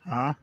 Huh?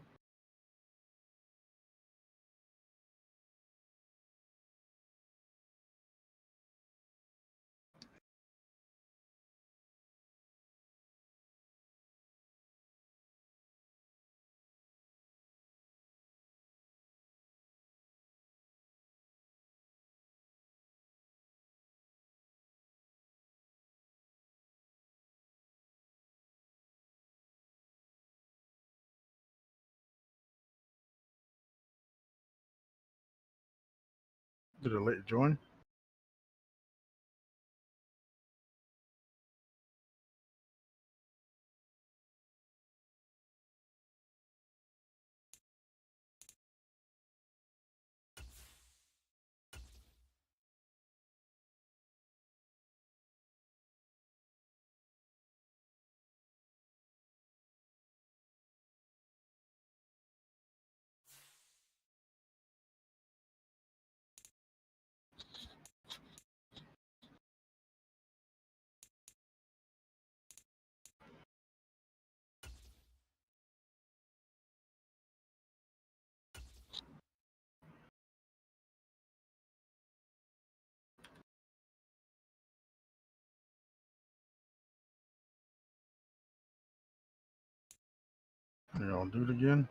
Did it let you join? You gonna do it again?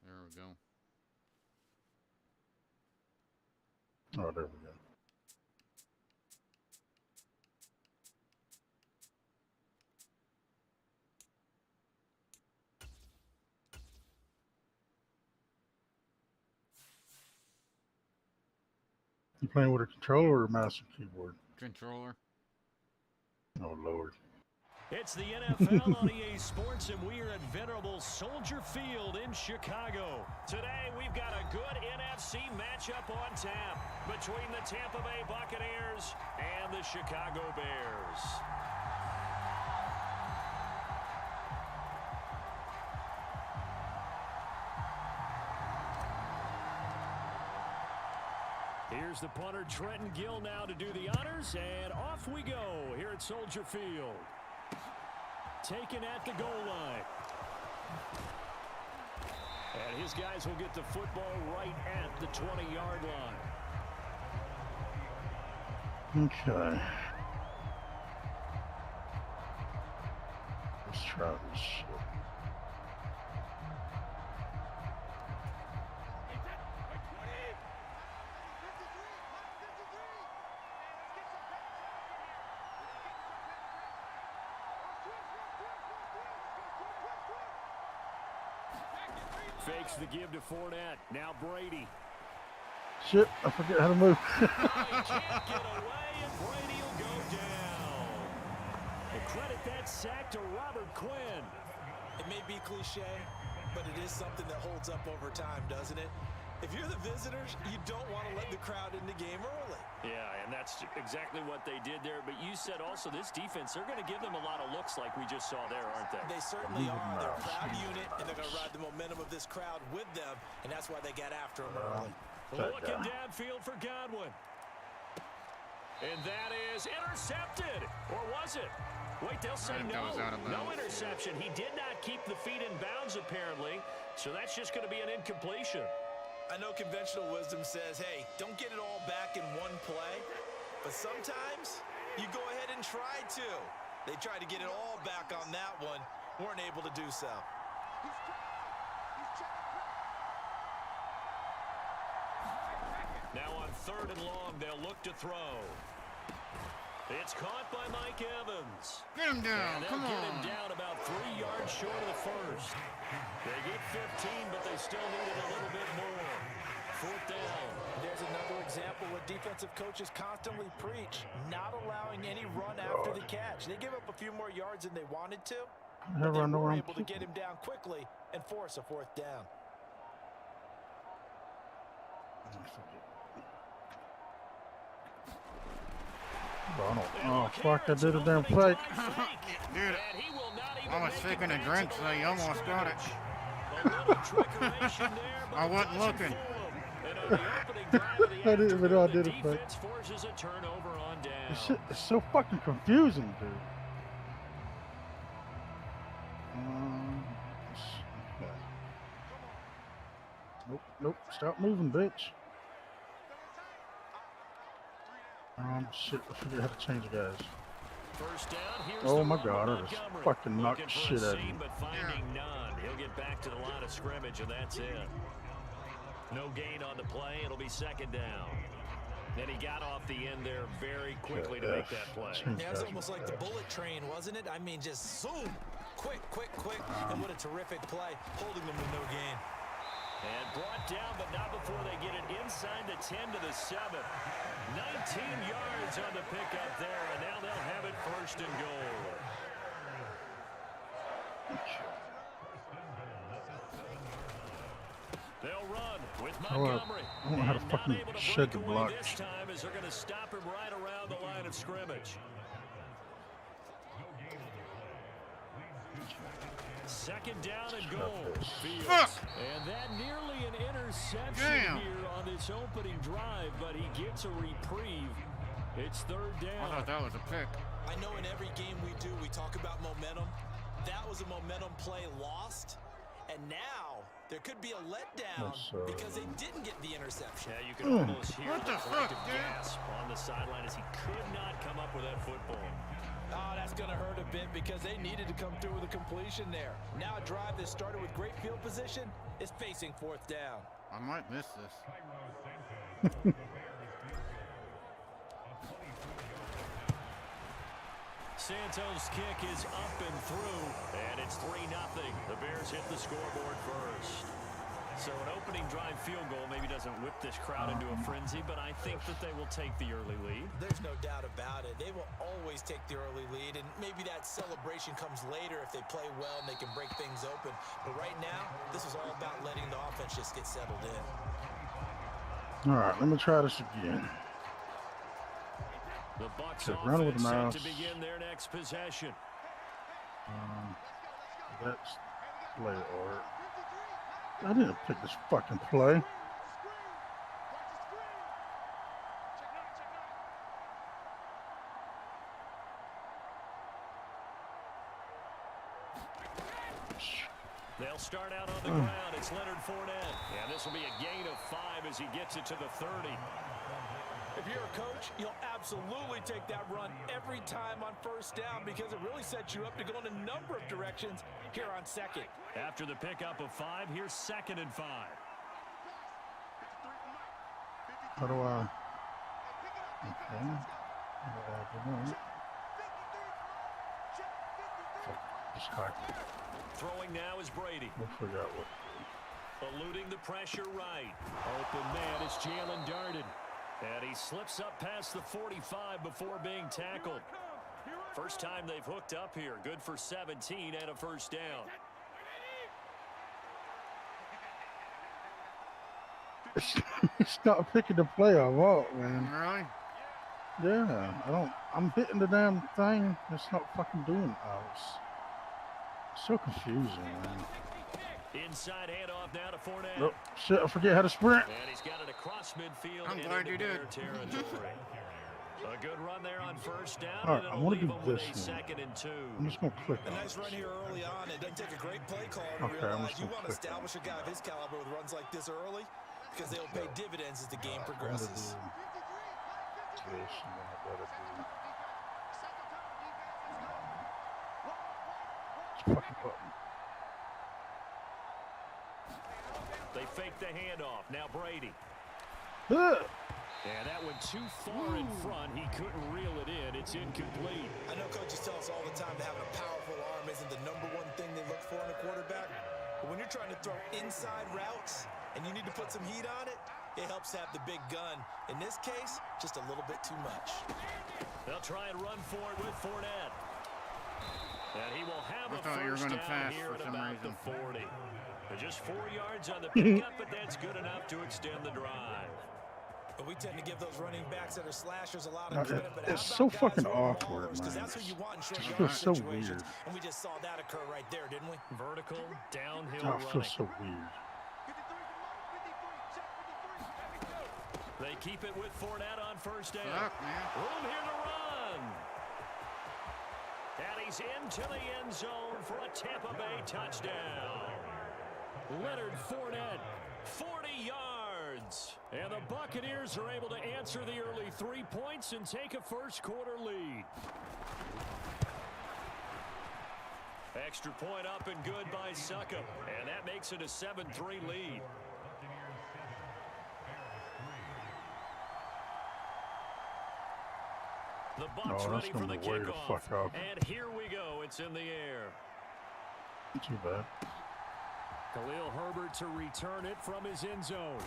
There we go. Oh, there we go. You playing with a controller or a mouse and keyboard? Controller. Oh, Lord. It's the NFL on EA Sports, and we are at venerable Soldier Field in Chicago. Today, we've got a good NFC matchup on tap between the Tampa Bay Buccaneers and the Chicago Bears. Here's the punter, Trenton Gill, now to do the honors, and off we go here at Soldier Field. Taken at the goal line. And his guys will get the football right at the 20-yard line. Okay. Let's try this shit. Fakes the give to Fournette. Now Brady. Shit, I forget how to move. He can't get away, and Brady will go down. We'll credit that sack to Robert Quinn. It may be cliche, but it is something that holds up over time, doesn't it? If you're the visitors, you don't want to let the crowd in the game early. Yeah, and that's exactly what they did there. But you said also this defense, they're going to give them a lot of looks like we just saw there, aren't they? They certainly are. They're a proud unit, and they're going to ride the momentum of this crowd with them, and that's why they got after them early. Looking downfield for Godwin. And that is intercepted. Or was it? Wait, they'll say no. No interception. He did not keep the feet in bounds, apparently. So that's just going to be an incompletion. I know conventional wisdom says, hey, don't get it all back in one play. But sometimes you go ahead and try to. They tried to get it all back on that one. Weren't able to do so. Now on 3rd and long, they'll look to throw. It's caught by Mike Evans. Get him down. Come on. Get him down about 3 yards short of the first. They get 15, but they still needed a little bit more. 4th down. There's another example what defensive coaches constantly preach, not allowing any run after the catch. They give up a few more yards than they wanted to, but they were able to get him down quickly and force a 4th down. Oh, fuck, I did a damn fake. Dude, I was faking a drink, so you almost got it. I wasn't looking. I didn't even know I did a fake. This shit is so fucking confusing, dude. Okay. Nope, stop moving, bitch. Shit, I forget how to change guys. First down, oh my god, I just fucking knocked the shit out of him. But finding none. He'll get back to the line of scrimmage, and that's it. No gain on the play. It'll be 2nd down. Then he got off the end there very quickly to make that play. Yeah, it was almost like the bullet train, wasn't it? I mean, just zoom. Quick. And what a terrific play, holding them with no gain. And brought down, but not before they get it inside the 10 to the 7. 19 yards on the pickup there, and now they'll have it 1st and goal. They'll run with Montgomery. I don't know how to fucking shed the block. This time as they're going to stop him right around the line of scrimmage. 2nd down and goal. Fields. And that nearly an interception here on this opening drive, but he gets a reprieve. It's 3rd down. I thought that was a pick. I know in every game we do, we talk about momentum. That was a momentum play lost. And now there could be a letdown because they didn't get the interception. Yeah, you can almost hear the collective gasp on the sideline as he could not come up with that football. Oh, that's going to hurt a bit because they needed to come through with a completion there. Now a drive that started with great field position is facing 4th down. I might miss this. Santos' kick is up and through, and it's 3-0. The Bears hit the scoreboard first. So an opening drive field goal maybe doesn't whip this crowd into a frenzy, but I think that they will take the early lead. There's no doubt about it. They will always take the early lead, and maybe that celebration comes later if they play well and they can break things open. But right now, this is all about letting the offense just get settled in. All right, let me try this again. The Bucs Run with offense the mouse. set to begin their next possession. That's play art. I didn't pick this fucking play. They'll start out on the ground. It's Leonard Fournette. And this will be a gain of 5 as he gets it to the 30. If you're a coach, you'll absolutely take that run every time on 1st down because it really sets you up to go in a number of directions here on 2nd. After the pickup of 5, here's 2nd and 5. How do I? Okay. Just hide. Throwing now is Brady. We'll figure out what. Eluding the pressure right. Open man is Jalen Darden. And he slips up past the 45 before being tackled. First time they've hooked up here. Good for 17 and a 1st down. It's not picking the play I want, man. Really? Yeah, I'm hitting the damn thing. It's not fucking doing it. It's so confusing, man. Inside handoff now to Fournette. Nope. Shit, I forget how to sprint. And he's got it across midfield. I'm glad you did. Territory. A good run there on 1st down. All right, I want to do this one. 2nd and 2. I'm just going to click A on nice this. run here early on. It doesn't take a great play call to Okay, I'm realize just you gonna want to click on establish a guy of his caliber with runs like this early because they'll pay dividends as the game I'm gonna progresses. do this, and then I gotta do this fucking button. They fake the handoff. Now Brady. Ugh. And that went too far in front. He couldn't reel it in. It's incomplete. I know coaches tell us all the time that having a powerful arm isn't the #1 thing they look for in a quarterback. But when you're trying to throw inside routes and you need to put some heat on it, It helps have the big gun. In this case, just a little bit too much. They'll try and run for it with Fournette. And he will have a thought you were first gonna down pass here for at some about reason. the 40. Just 4 yards on the pickup, but that's good enough to extend the drive. But we tend to give those running backs that are slashers a lot of credit. But It's how so about guys fucking who are awkward, maulers? 'Cause man. that's what you want in short It yardage feels so situations. weird. And we just saw that occur right there, didn't we? Vertical, downhill Oh, it running. feels so weird. They keep it with Fournette on first down. Fuck, man. Room here to run. And he's into the end zone for a Tampa Bay touchdown. Leonard Fournette, 40 yards. And the Buccaneers are able to answer the early 3 points and take a first-quarter lead. Extra point up and good by Succop. And that makes it a 7-3 lead. The Bucs Oh, that's ready for gonna the be way to kickoff. fuck up. And here we go. It's in the air. Too bad. Khalil Herbert to return it from his end zone.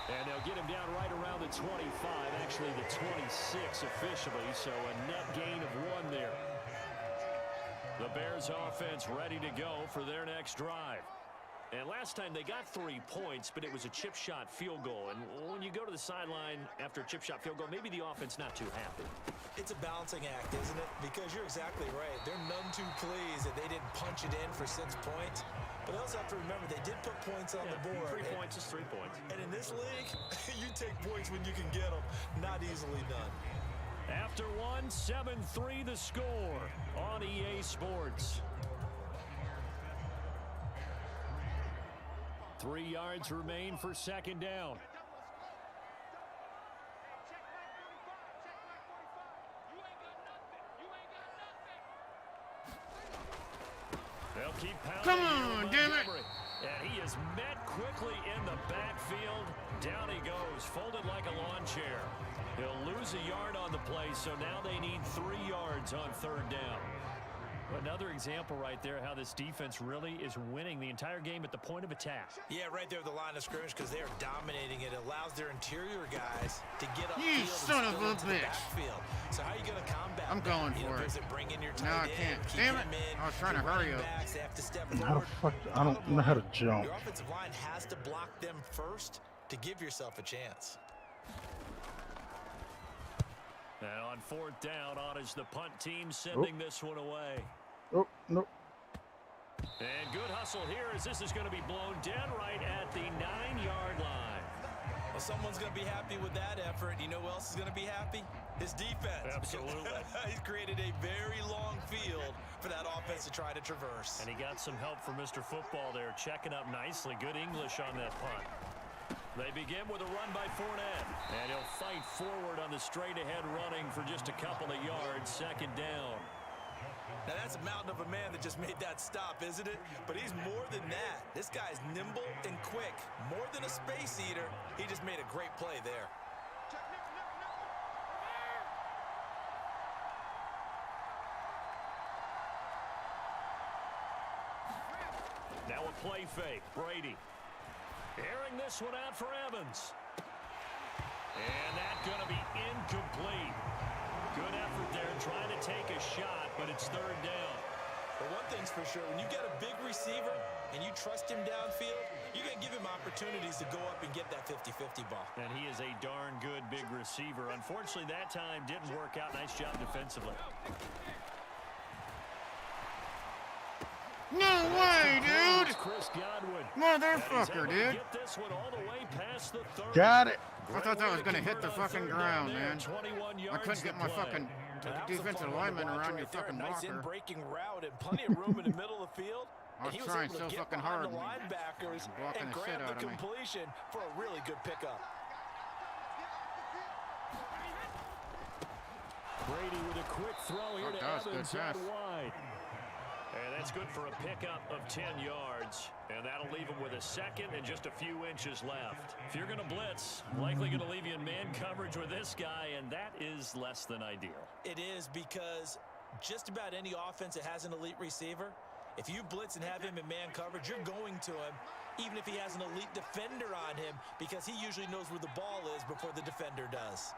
And they'll get him down right around the 25, actually the 26 officially, so a net gain of 1 there. The Bears offense ready to go for their next drive. And last time they got 3 points, but it was a chip shot field goal. And when you go to the sideline after a chip shot field goal, maybe the offense not too happy. It's a balancing act, isn't it? Because you're exactly right. They're none too pleased that they didn't punch it in for 6 points. But they also have to remember they did put points on the board. 3 points is 3 points. And in this league, you take points when you can get them. Not easily done. After 1, 7-3 the score on EA Sports. 3 yards remain for second down. They'll keep pounding. Come on, damn it. And he is met quickly in the backfield. Down he goes, folded like a lawn chair. He'll lose a yard on the play, so now they need 3 yards on third down. Another example right there how this defense really is winning the entire game at the point of attack. Yeah, right there at the line of scrimmage because they are dominating. It allows their interior guys to get up You son of a bitch. So how are you going to combat I'm going that? for it. Does it bring in your No, I tight can't. end, keep Damn it. him in, I was trying to your hurry running up. backs, they have to step How the forward. fuck? I don't know how to jump. Your offensive line has to block them first to give yourself a chance. And on fourth down, on is the punt team sending this one away. Oh, no. And good hustle here as this is going to be blown down right at the 9-yard line. Well, someone's going to be happy with that effort. You know who else is going to be happy? His defense. Absolutely. He's created a very long field for that offense to try to traverse. And he got some help from Mr. Football there, checking up nicely. Good English on that punt. They begin with a run by Fournette. And he'll fight forward on the straight-ahead running for just a couple of yards. Second down. Now, that's a mountain of a man that just made that stop, isn't it? But he's more than that. This guy's nimble and quick. More than a space eater. He just made a great play there. Now a play fake. Brady. Airing this one out for Evans. And that's going to be incomplete. Good effort there trying to take a shot, but it's third down. But one thing's for sure, when you get a big receiver and you trust him downfield, you're going to give him opportunities to go up and get that 50-50 ball. And he is a darn good big receiver. Unfortunately, that time didn't work out. Nice job defensively. No way, dude! Chris Godwin. Motherfucker, dude. Get this one all the way past the 30. Got it. I thought that was going to hit the fucking ground, man. 21 I yards couldn't get my to play. fucking That was a defensive fun one to lineman watch around right your there. fucking Nice blocker. in-breaking route and plenty of room in the middle of the field. I was And he trying able to so get fucking behind hard. the linebackers Blocking and the shit grab out the of me. completion for a really good pickup. Brady with a quick throw here to that was a good Evans out pass. wide. And that's good for a pickup of 10 yards. And that'll leave him with a second and just a few inches left. If you're going to blitz, likely going to leave you in man coverage with this guy, and that is less than ideal. It is because just about any offense that has an elite receiver, if you blitz and have him in man coverage, you're going to him even if he has an elite defender on him, because he usually knows where the ball is before the defender does.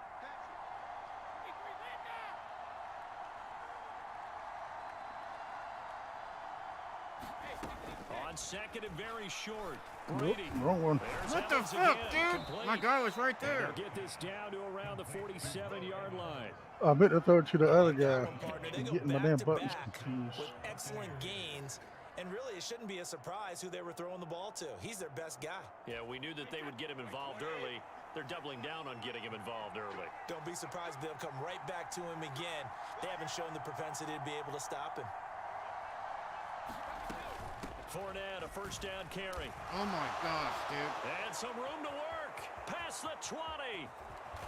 On second and very short. Brady. Nope, wrong one. What the fuck, dude? My guy was right there. Get this down to around the 47-yard line. I meant to throw it to the other guy. Partner, I'm they getting go my damn back to buttons back confused. with excellent gains, and really it shouldn't be a surprise who they were throwing the ball to. He's their best guy. Yeah, we knew that they would get him involved early. They're doubling down on getting him involved early. Don't be surprised if they'll come right back to him again. They haven't shown the propensity to be able to stop him. Fournette, a first down carry. Oh my gosh, dude. And some room to work. Past the 20.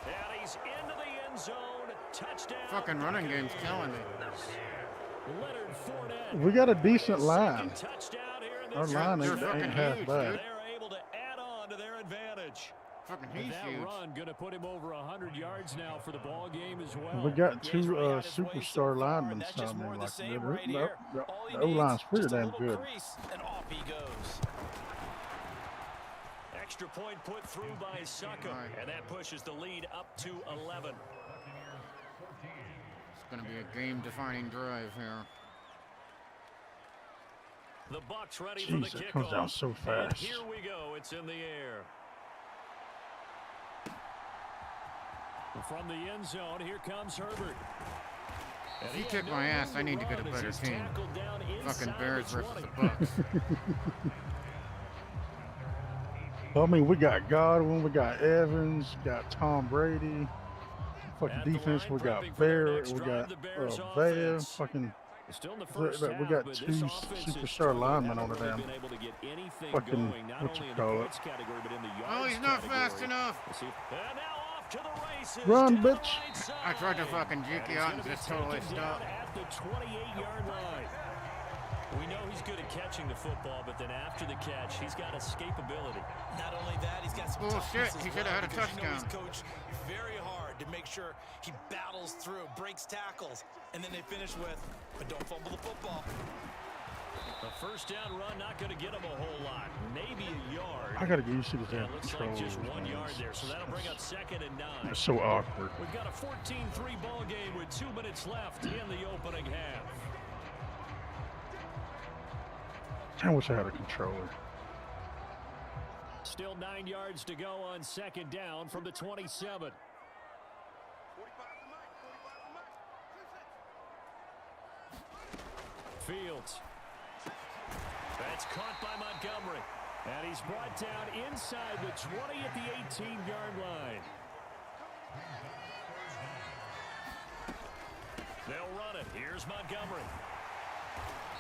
And he's into the end zone. Touchdown. Fucking running game's killing me. Leonard Fournette. We got a decent line. Touchdown here in Our this line They're ain't fucking half huge, bad. dude. They're able to add on to their advantage. Fucking And he's that huge. run going to put him over 100 yards now for the ball game as well. We got Yeah, two he's really on his way so superstar far, linemen and that's just sounding more of the like same that. right here. All he The O-line's needs, pretty just a damn little good. crease, and off he goes. Extra point put through by Succo, and that pushes the lead up to 11. It's gonna be a game-defining drive here. The Bucks ready Jeez, for the it kickoff. comes down so And fast. here we go. It's in the air. From the end zone, here comes Herbert. If you kick my ass, I need to get a better team. Fucking Bears versus the Bucks. I mean, we got Godwin, we got Evans, got Tom Brady. Fucking defense, we got Barrett, we got Vaya. Fucking, Still in the first half, we got but two this offense is superstar linemen on the really damn been able to get anything fucking, going, not what only you in the call it. points category, but in the yards Oh, he's not fast category. enough. We'll see. And now off to the races. Run, down the bitch. right side. I tried to fucking juke you out and just totally Taken down stopped. at the 28-yard line. We know he's good at catching the football, but then after the catch, he's got escapability. Not only that, he's got some Bullshit, toughness as he should well, have had a because you know he's touchdown. coached very hard to make sure he battles through, breaks tackles, and then they finish with, but don't fumble the football. A first down run, not going to get him a whole lot. Maybe a yard. I gotta get used to the Yeah, damn looks controls. like just 1 man. yard there, so that'll bring up second and 9. It's so awkward. We've got a 14-3 ball game with 2 minutes left in the opening half. I wish I had a controller. Still 9 yards to go on second down from the 27. Fields. That's caught by Montgomery. And he's brought down inside the 20 at the 18-yard line. They'll run it. Here's Montgomery.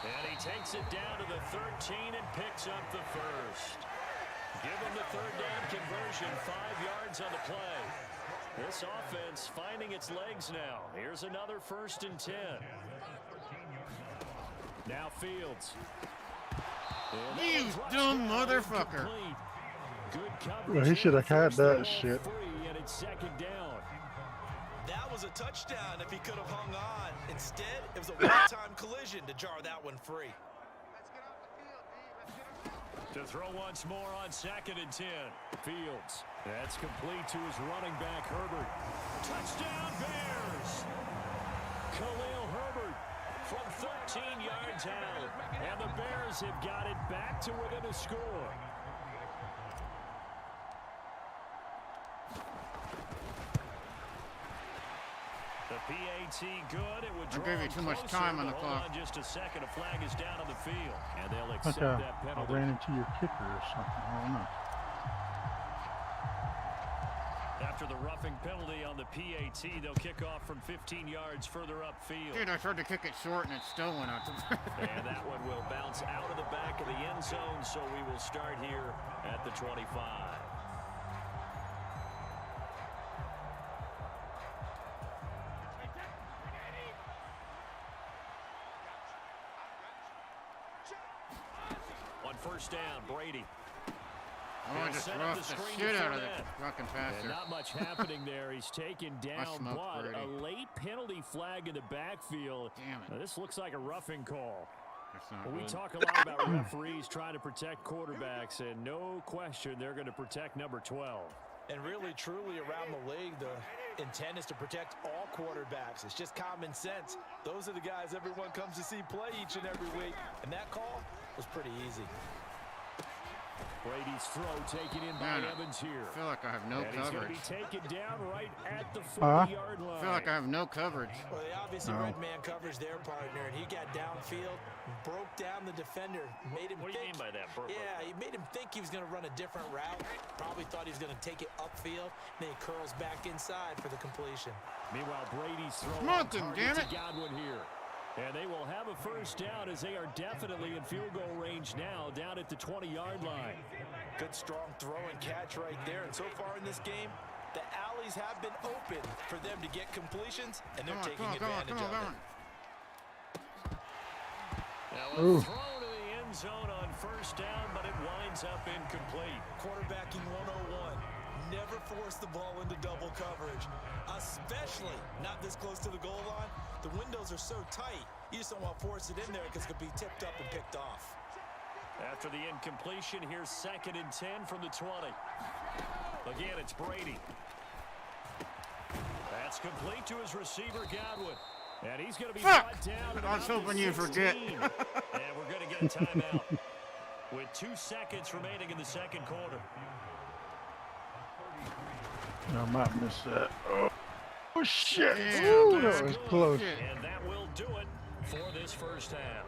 And he takes it down to the 13 and picks up the first. Give him the third down conversion, 5 yards on the play. This offense finding its legs now. Here's another 1st and 10. Now Fields. You dumb motherfucker. Good coverage. Well, he should have had Forced the that ball shit. free, and it's second down. That was a touchdown if he could have hung on. Instead, it was a one-time collision to jar that one free. To throw once more on 2nd and 10. Fields. That's complete to his running back, Herbert. Touchdown, Bears! Khalil Herbert from 13 yards out. And the Bears have got it back to within a score. The PAT good. It would draw gave you too much closer, time on the but clock. hold on just a second. A flag is down on the field. And they'll Like accept that I penalty. ran into your kicker or something. I don't know. After the roughing penalty on the PAT, they'll kick off from 15 yards further upfield. Dude, I tried to kick it short and it still went out. And that one will bounce out of the back of the end zone, so we will start here at the 25. On first down, Brady. I want to just rough the shit out of the fucking And passer. not much happening there. He's taken down, smoked but Brady. a late penalty flag in the backfield. Damn it. Now, this looks like a roughing call. That's not Well, we good. talk a lot about referees trying to protect quarterbacks, and no question they're going to protect number 12. And really, truly, around the league, the intent is to protect all quarterbacks. It's just common sense. Those are the guys everyone comes to see play each and every week. And that call was pretty easy. Brady's throw taken in by Evans here. I feel like I have no and he's going coverage. to be taken down right at the 40-yard line. I feel like I have no coverage. Well, they obviously red man covers their partner, and he got downfield, broke down the defender, made him What do you mean by that? He made him think he was going to run a different route. Probably thought he was going to take it upfield. Then he curls back inside for the completion. Meanwhile, Brady's throw Damn it. to Godwin here. And they will have a first down as they are definitely in field goal range now, down at the 20-yard line. Good, strong throw and catch right there. And so far in this game, the alleys have been open for them to get completions, and they're taking advantage of it. Now a throw to the end zone on first down, but it winds up incomplete. Quarterbacking 101. Never force the ball into double coverage, especially not this close to the goal line. The windows are so tight, you just don't want to force it in there because it could be tipped up and picked off. After the incompletion, here's 2nd and 10 from the 20. Again, it's Brady. That's complete to his receiver, Godwin. And he's going to be brought down. I was hoping you'd forget. And we're going to get a timeout with 2 seconds remaining in the second quarter. I might miss that. Oh shit! Yeah, Ooh, that was close. And that will do it for this first half.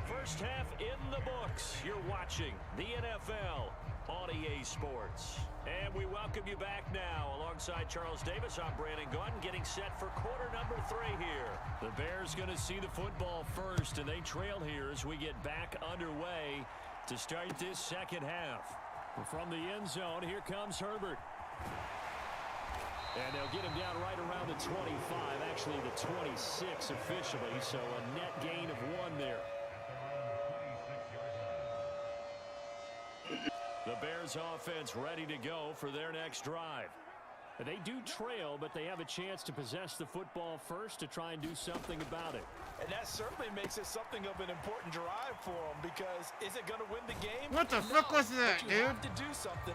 First half in the books. You're watching the NFL on EA Sports. And we welcome you back now. Alongside Charles Davis, I'm Brandon Gunn, getting set for quarter number 3 here. The Bears going to see the football first, and they trail here as we get back underway to start this second half. From the end zone, here comes Herbert. And they'll get him down right around the 25, actually the 26 officially, so a net gain of 1 there. The Bears offense ready to go for their next drive. They do trail, but they have a chance to possess the football first to try and do something about it. And that certainly makes it something of an important drive for them, because is it going to win the game? What the fuck was that, but you dude? have to do something.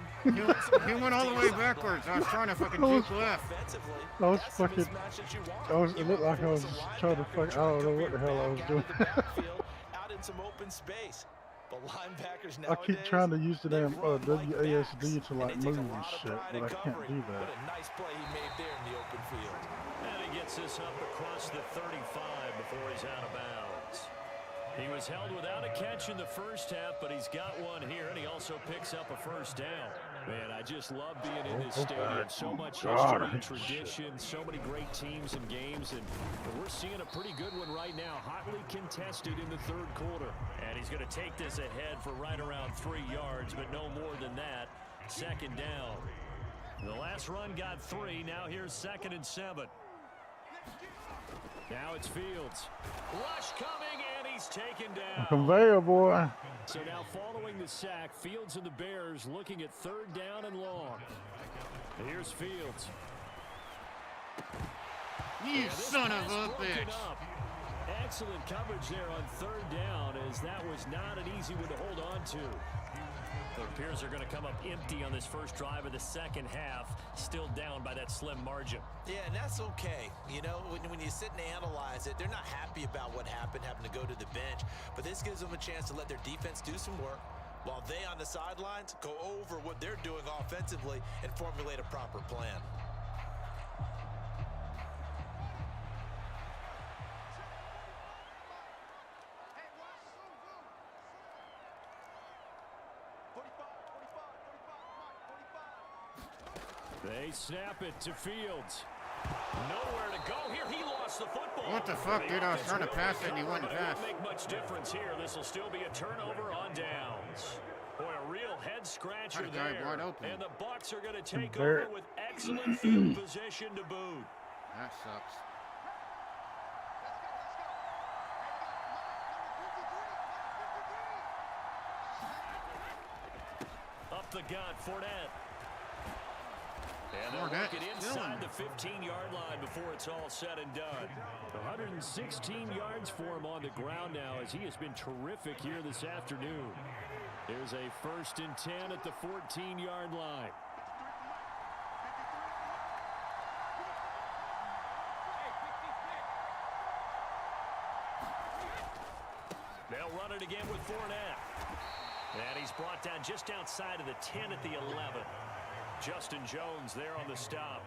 He went all the way backwards. I was trying to fucking juke left. I was fucking. It looked like I was trying to fuck. I don't know what the hell I was doing. Out in some open space. But linebackers I nowadays, keep trying to use the damn WASD WASD to like move and shit, but I can't do that. What a nice play he made there in the open field. And he gets this up across the 35 before he's out of bounds. He was held without a catch in the first half, but he's got one here, and he also picks up a first down. Man, I just love being in this stadium. So much history, tradition, so many great teams and games, and we're seeing a pretty good one right now, hotly contested in the third quarter. And he's going to take this ahead for right around 3 yards, but no more than that. Second down. The last run got 3. Now here's 2nd and 7. Now it's Fields. Rush coming, and he's taken down. Conveyor, boy. So now following the sack, Fields and the Bears looking at 3rd down and long. Here's Fields. You son of a bitch. Excellent coverage there on 3rd down, as that was not an easy one to hold on to. The Bears are going to come up empty on this first drive of the second half, still down by that slim margin. Yeah, and that's okay. You know, when you sit and analyze it, they're not happy about what happened, having to go to the bench. But this gives them a chance to let their defense do some work, while they on the sidelines go over what they're doing offensively and formulate a proper plan. They snap it to Fields. Nowhere to go here. He lost the football. What the fuck, dude? I was trying to pass it and he wouldn't pass. It won't make much difference here. This will still be a turnover on downs. Boy, a real head scratcher there. Wide open. And the Bucs are going to take over with excellent field position to boot. That sucks. Up the gut, Fournette. And they'll work it inside the 15-yard line before it's all said and done. 116 yards for him on the ground now as he has been terrific here this afternoon. Here's a 1st and 10 at the 14-yard line. They'll run it again with Fournette. And he's brought down just outside of the 10 at the 11. Justin Jones there on the stop.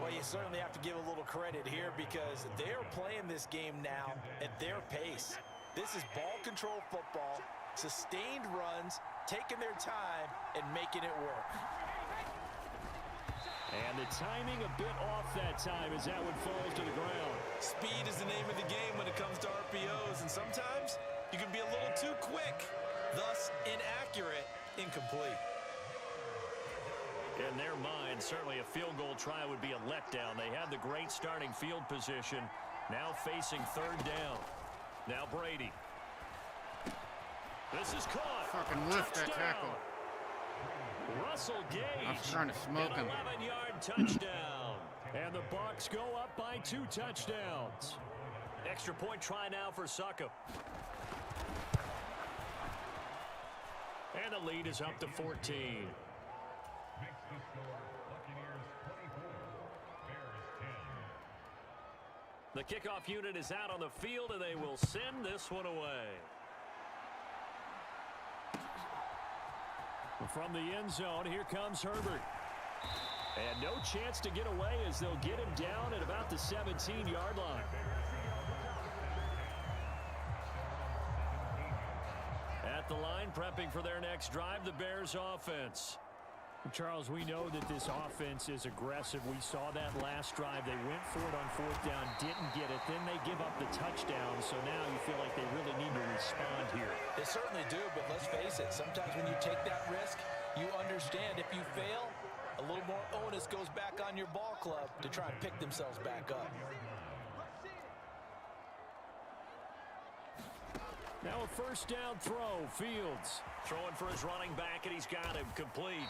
Well, you certainly have to give a little credit here because they're playing this game now at their pace. This is ball control football, sustained runs, taking their time, and making it work. And the timing a bit off that time as that one falls to the ground. Speed is the name of the game when it comes to RPOs, and sometimes you can be a little too quick, thus inaccurate, incomplete. In their mind, certainly a field goal try would be a letdown. They had the great starting field position, now facing 3rd down. Now Brady. This is caught. Fucking whiffed that tackle. Russell Gage. I was trying to smoke him. 11-yard touchdown. And the Bucs go up by 2 touchdowns. Extra point try now for Suckup. And the lead is up to 14. The kickoff unit is out on the field, and they will send this one away. From the end zone, here comes Herbert. And no chance to get away as they'll get him down at about the 17-yard line. At the line, prepping for their next drive, the Bears offense. Charles, we know that this offense is aggressive. We saw that last drive. They went for it on 4th down, didn't get it. Then they give up the touchdown. So now you feel like they really need to respond here. They certainly do, but let's face it. Sometimes when you take that risk, you understand if you fail, a little more onus goes back on your ball club to try and pick themselves back up. Now a 1st down throw. Fields throwing for his running back, and he's got him complete.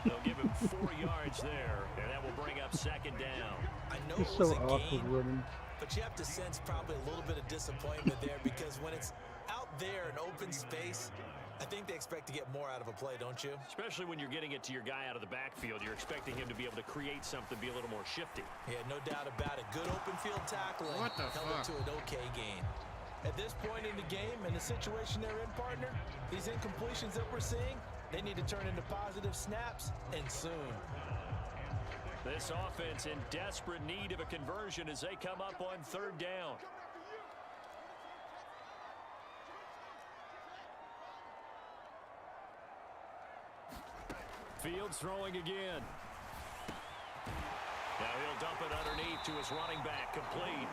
They'll give him 4 yards there, and that will bring up 2nd down. I know It's it was so a awkward game, running. but you have to sense probably a little bit of disappointment there because when it's out there in open space, I think they expect to get more out of a play, don't you? Especially when you're getting it to your guy out of the backfield. You're expecting him to be able to create something, be a little more shifty. Yeah, no doubt about it. Good open field tackling. What the held fuck? it to an okay gain. At this point in the game and the situation they're in, partner, these incompletions that we're seeing, they need to turn into positive snaps, and soon. This offense in desperate need of a conversion as they come up on 3rd down. Fields throwing again. Now he'll dump it underneath to his running back, complete.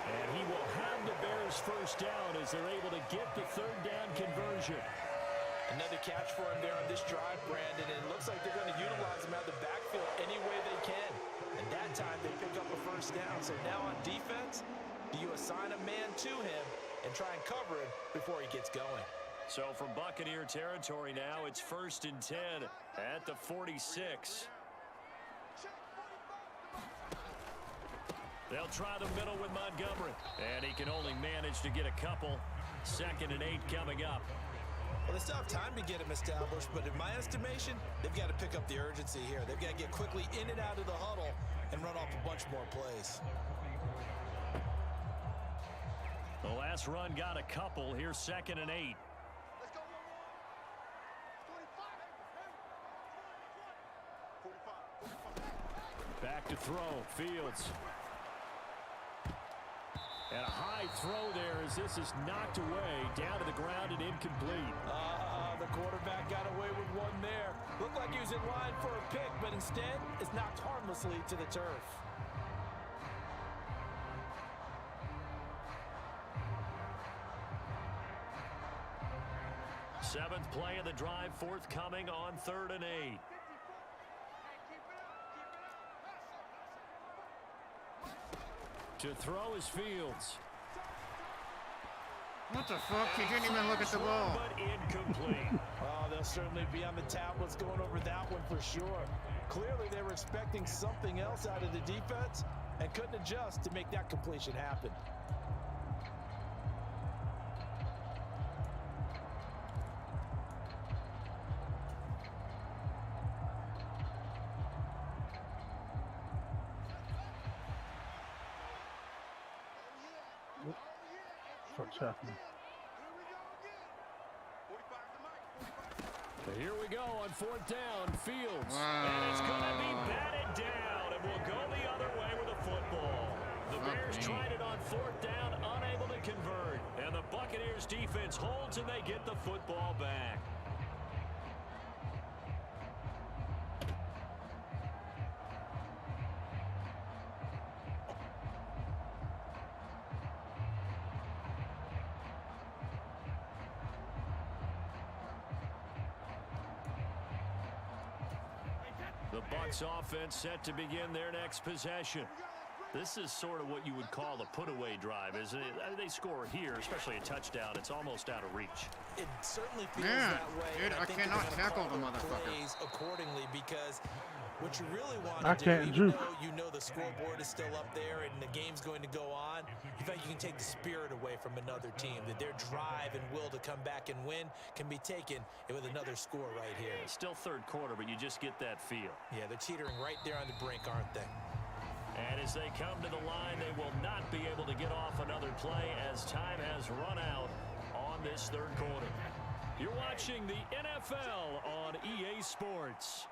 And he will have the Bears 1st down as they're able to get the 3rd down conversion. Another catch for him there on this drive, Brandon, and it looks like they're going to utilize him out of the backfield any way they can. And that time they pick up a 1st down. So now on defense, do you assign a man to him and try and cover him before he gets going? So from Buccaneer territory now, it's 1st and 10 at the 46. They'll try the middle with Montgomery. And he can only manage to get a couple. 2nd and 8 coming up. Well, they still have time to get him established, but in my estimation, they've got to pick up the urgency here. They've got to get quickly in and out of the huddle and run off a bunch more plays. The last run got a couple. Here's 2nd and 8. Back to throw. Fields. And a high throw there as this is knocked away, down to the ground and incomplete. The quarterback got away with one there. Looked like he was in line for a pick, but instead, it's knocked harmlessly to the turf. Seventh play of the drive, forthcoming on 3rd and 8. To throw is Fields. What the fuck? He didn't even look at the ball. But incomplete. Oh, they'll certainly be on the tablets going over that one for sure. Clearly, they were expecting something else out of the defense and couldn't adjust to make that completion happen. What's happening? Here we go on 4th down. Fields. Wow. And it's going to be batted down. And we'll go the other way with the football. The Bears tried it on 4th down, unable to convert. And the Buccaneers defense holds and they get the football back. The Bucs offense set to begin their next possession. This is sort of what you would call a put-away drive, isn't it? They score here, especially a touchdown. It's almost out of reach. It certainly feels Man, that way. dude, I think they're cannot gonna tackle call the their motherfucker. plays accordingly, because what you really want I to do, can't even juke. though you know the scoreboard is still up there and the game's going to go on, you think you can take the spirit away from another team, that their drive and will to come back and win can be taken with another score right here. It's still 3rd quarter, but you just get that feel. Yeah, they're teetering right there on the brink, aren't they? And as they come to the line, they will not be able to get off another play as time has run out on this 3rd quarter. You're watching the NFL on EA Sports.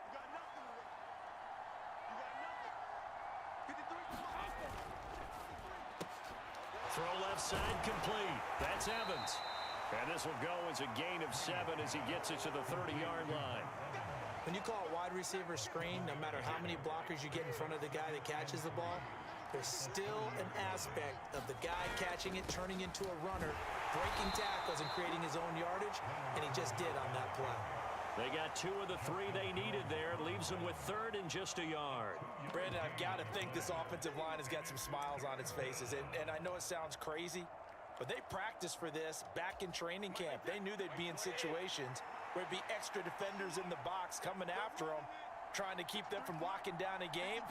Throw left side complete. That's Evans. And this will go as a gain of 7 as he gets it to the 30-yard line. When you call a wide receiver screen, no matter how many blockers you get in front of the guy that catches the ball, there's still an aspect of the guy catching it, turning into a runner, breaking tackles and creating his own yardage, and he just did on that play. They got 2 of the 3 they needed there. Leaves them with 3rd and just a yard. Brandon, I've got to think this offensive line has got some smiles on its faces. And I know it sounds crazy, but they practiced for this back in training camp. They knew they'd be in situations where there'd be extra defenders in the box coming after them, trying to keep them from locking down a game.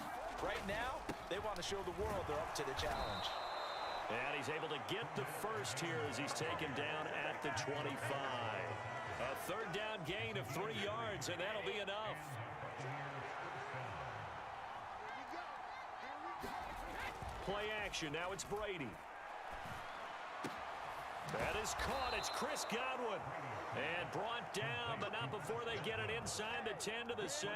Right now, they want to show the world they're up to the challenge. And he's able to get the first here as he's taken down at the 25. A 3rd down gain of 3 yards, and that'll be enough. Play action. Now it's Brady. That is caught. It's Chris Godwin. And brought down, but not before they get it inside the 10 to the 7.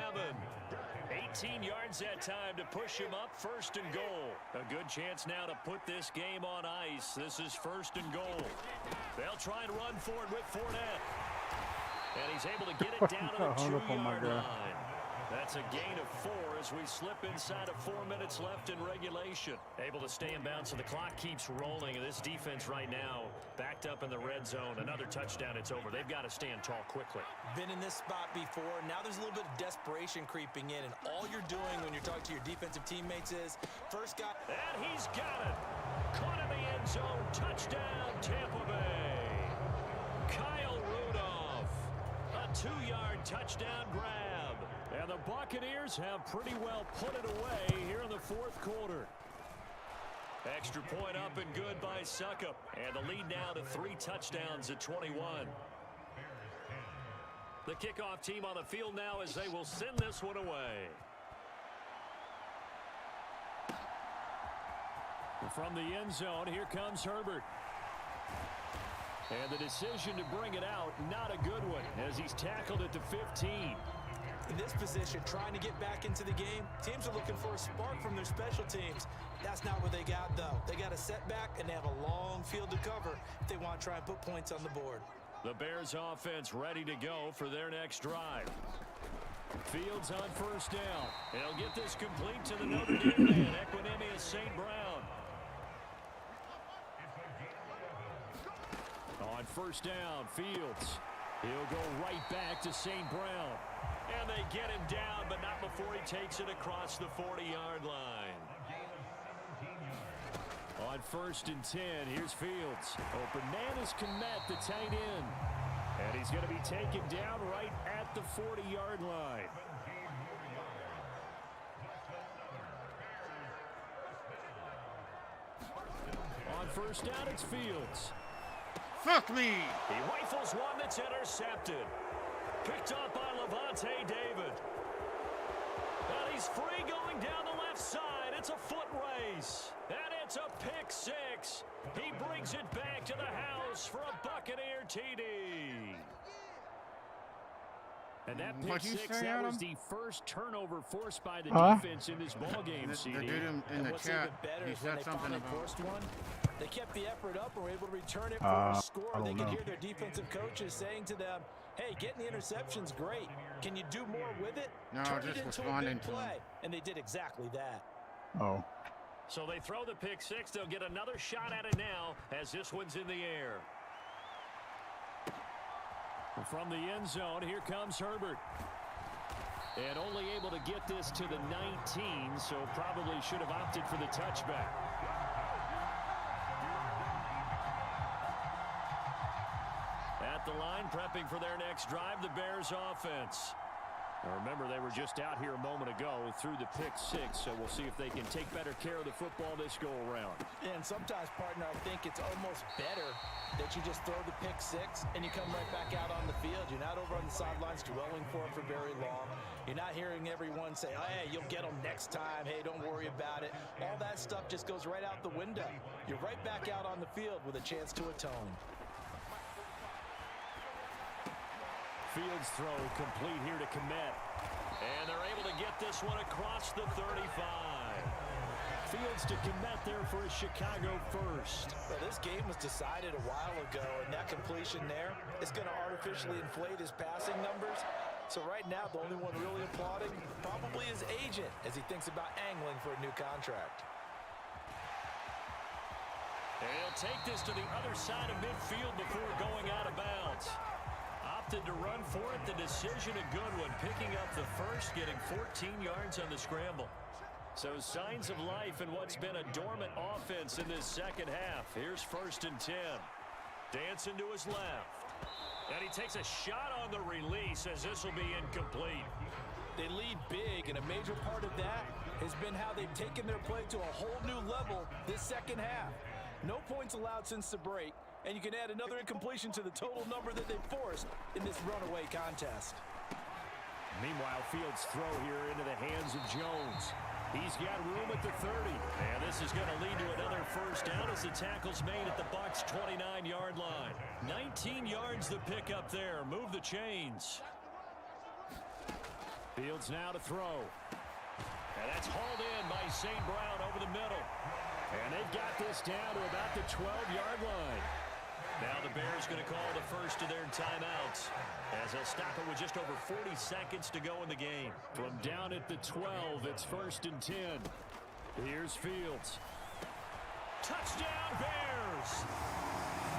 18 yards that time to push him up. 1st and goal. A good chance now to put this game on ice. This is 1st and goal. They'll try and run for it with Fournette. And he's able to get it down to the 2-yard line. That's a gain of 4 as we slip inside of 4 minutes left in regulation. Able to stay in bounds, so the clock keeps rolling. And this defense right now backed up in the red zone. Another touchdown, it's over. They've got to stand tall quickly. Been in this spot before. Now there's a little bit of desperation creeping in. And all you're doing when you're talking to your defensive teammates is first got... And he's got it. Caught in the end zone. Touchdown, Tampa Bay. Kyle Rudolph. A 2-yard touchdown grab. And the Buccaneers have pretty well put it away here in the 4th quarter. Extra point up and good by Suckup. And the lead now to 3 touchdowns at 21. The kickoff team on the field now as they will send this one away. From the end zone, here comes Herbert. And the decision to bring it out, not a good one, as he's tackled at the 15. In this position, trying to get back into the game, teams are looking for a spark from their special teams. That's not what they got, though. They got a setback, and they have a long field to cover if they want to try and put points on the board. The Bears offense ready to go for their next drive. Fields on 1st down. They'll get this complete to the Notre Dame man, Equinemius St. Brown. On 1st down, Fields. He'll go right back to St. Brown. And they get him down, but not before he takes it across the 40-yard line. On 1st and 10, here's Fields. Bananas Kmet, the tight end. And he's going to be taken down right at the 40-yard line. on first down, it's Fields. Fuck me! He rifles one that's intercepted. Picked up by Levante David. And he's free going down the left side. It's a foot race. And it's a pick six. He brings it back to the house for a Buccaneer TD. And that pick six, that was the first turnover forced by the defense in this ballgame, CD. The dude in the chat, he said something about one. They kept the effort up and were able to return it for a score. They could hear their defensive coaches saying to them, hey, getting the interception's great. Can you do more with it? No, Turn just it into responding a big to play. him. And they did exactly that. Oh. So they throw the pick six. They'll get another shot at it now as this one's in the air. From the end zone, here comes Herbert. And only able to get this to the 19, so probably should have opted for the touchback. At the line, prepping for their next drive, the Bears offense. Now remember, they were just out here a moment ago through the pick six, so we'll see if they can take better care of the football this go-around. And sometimes, partner, I think it's almost better that you just throw the pick six and you come right back out on the field. You're not over on the sidelines dwelling for it for very long. You're not hearing everyone say, oh, hey, you'll get them next time. Hey, don't worry about it. All that stuff just goes right out the window. You're right back out on the field with a chance to atone. Fields throw complete here to Komet. And they're able to get this one across the 35. Fields to Komet there for a Chicago first. Well, this game was decided a while ago, and that completion there is going to artificially inflate his passing numbers. So right now, the only one really applauding probably his agent as he thinks about angling for a new contract. And he'll take this to the other side of midfield before going out of bounds. Opted to run for it. The decision a good one. Picking up the first, getting 14 yards on the scramble. So signs of life in what's been a dormant offense in this second half. Here's 1st and 10. Dancing to his left. And he takes a shot on the release as this will be incomplete. They lead big, and a major part of that has been how they've taken their play to a whole new level this second half. No points allowed since the break. And you can add another incompletion to the total number that they forced in this runaway contest. Meanwhile, Fields' throw here into the hands of Jones. He's got room at the 30. And this is going to lead to another first down as the tackle's made at the Bucs' 29-yard line. 19 yards the pick up there. Move the chains. Fields now to throw. And that's hauled in by St. Brown over the middle. And they've got this down to about the 12-yard line. Now the Bears going to call the first of their timeouts as they'll stop it with just over 40 seconds to go in the game. From down at the 12, it's 1st and 10. Here's Fields. Touchdown Bears!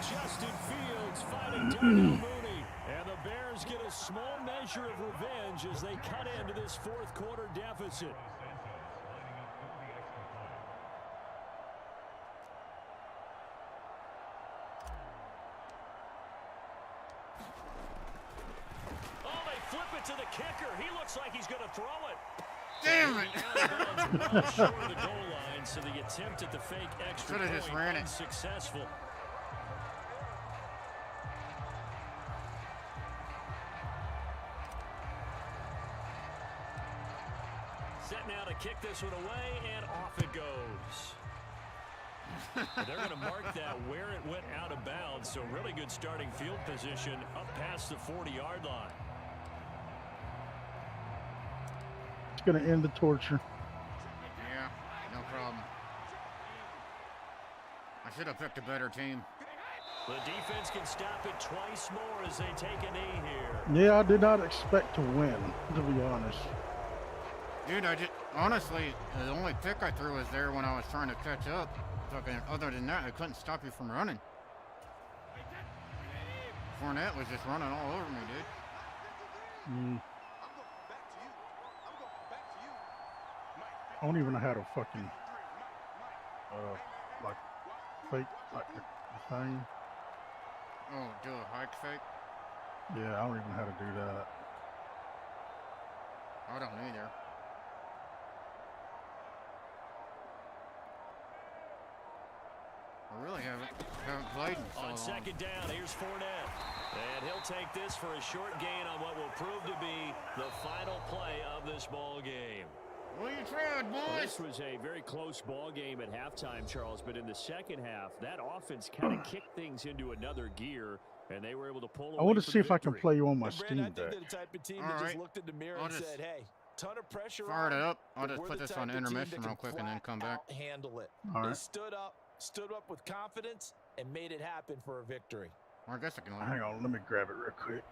Justin Fields fighting Darnell Mooney. And the Bears get a small measure of revenge as they cut into this fourth quarter deficit. To the kicker. He looks like he's going to throw it. Damn it. Well short of the goal line, so the attempt at the fake extra point just ran it. Unsuccessful. Set now to kick this one away, and off it goes. They're going to mark that where it went out of bounds, so really good starting field position up past the 40-yard line. Going to end the torture. Yeah, no problem. I should have picked a better team. The defense can stop it twice more as they take a knee here. Yeah, I did not expect to win, to be honest. Dude, honestly, the only pick I threw was there when I was trying to catch up. Fucking, other than that, I couldn't stop you from running. Fournette was just running all over me, dude. I don't even know how to fucking, like, fake, like, the thing. Oh, do a hike fake? Yeah, I don't even know how to do that. I don't either. I really haven't played in so long. On second down, here's Fournette. And he'll take this for a short gain on what will prove to be the final play of this ball game. What are you trying, boys? Well, this was a very close ball game at halftime, Charles, but in the second half, that offense kind of kicked things into another gear, and they were able to pull away. I want to from see if I can victory. play you on my And Brad, Steam I think Deck. they're the type of team All that just right. looked in the mirror I'll and just said, hey, ton of pressure fire it on, up. I'll but just we're put the this type on of team intermission that real can quick and then come back. flat out handle it. All They right. stood up with confidence and made it happen for a victory. Or I guess I can leave Hang on, let me grab it real quick.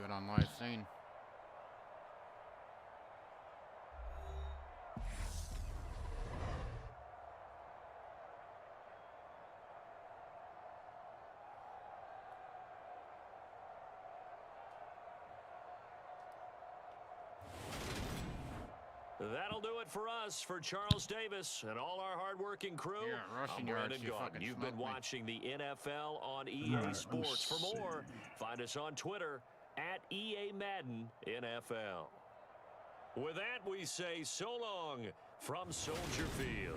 it on live scene. That'll do it for us, for Charles Davis and all our hardworking crew. Yeah, rushing I'm yards, Brandon you Gaudin. fucking You've been smoked me. watching the NFL on EA All right, Sports. For let's more, see. find us on Twitter at EA Madden NFL. With that, we say so long from Soldier Field.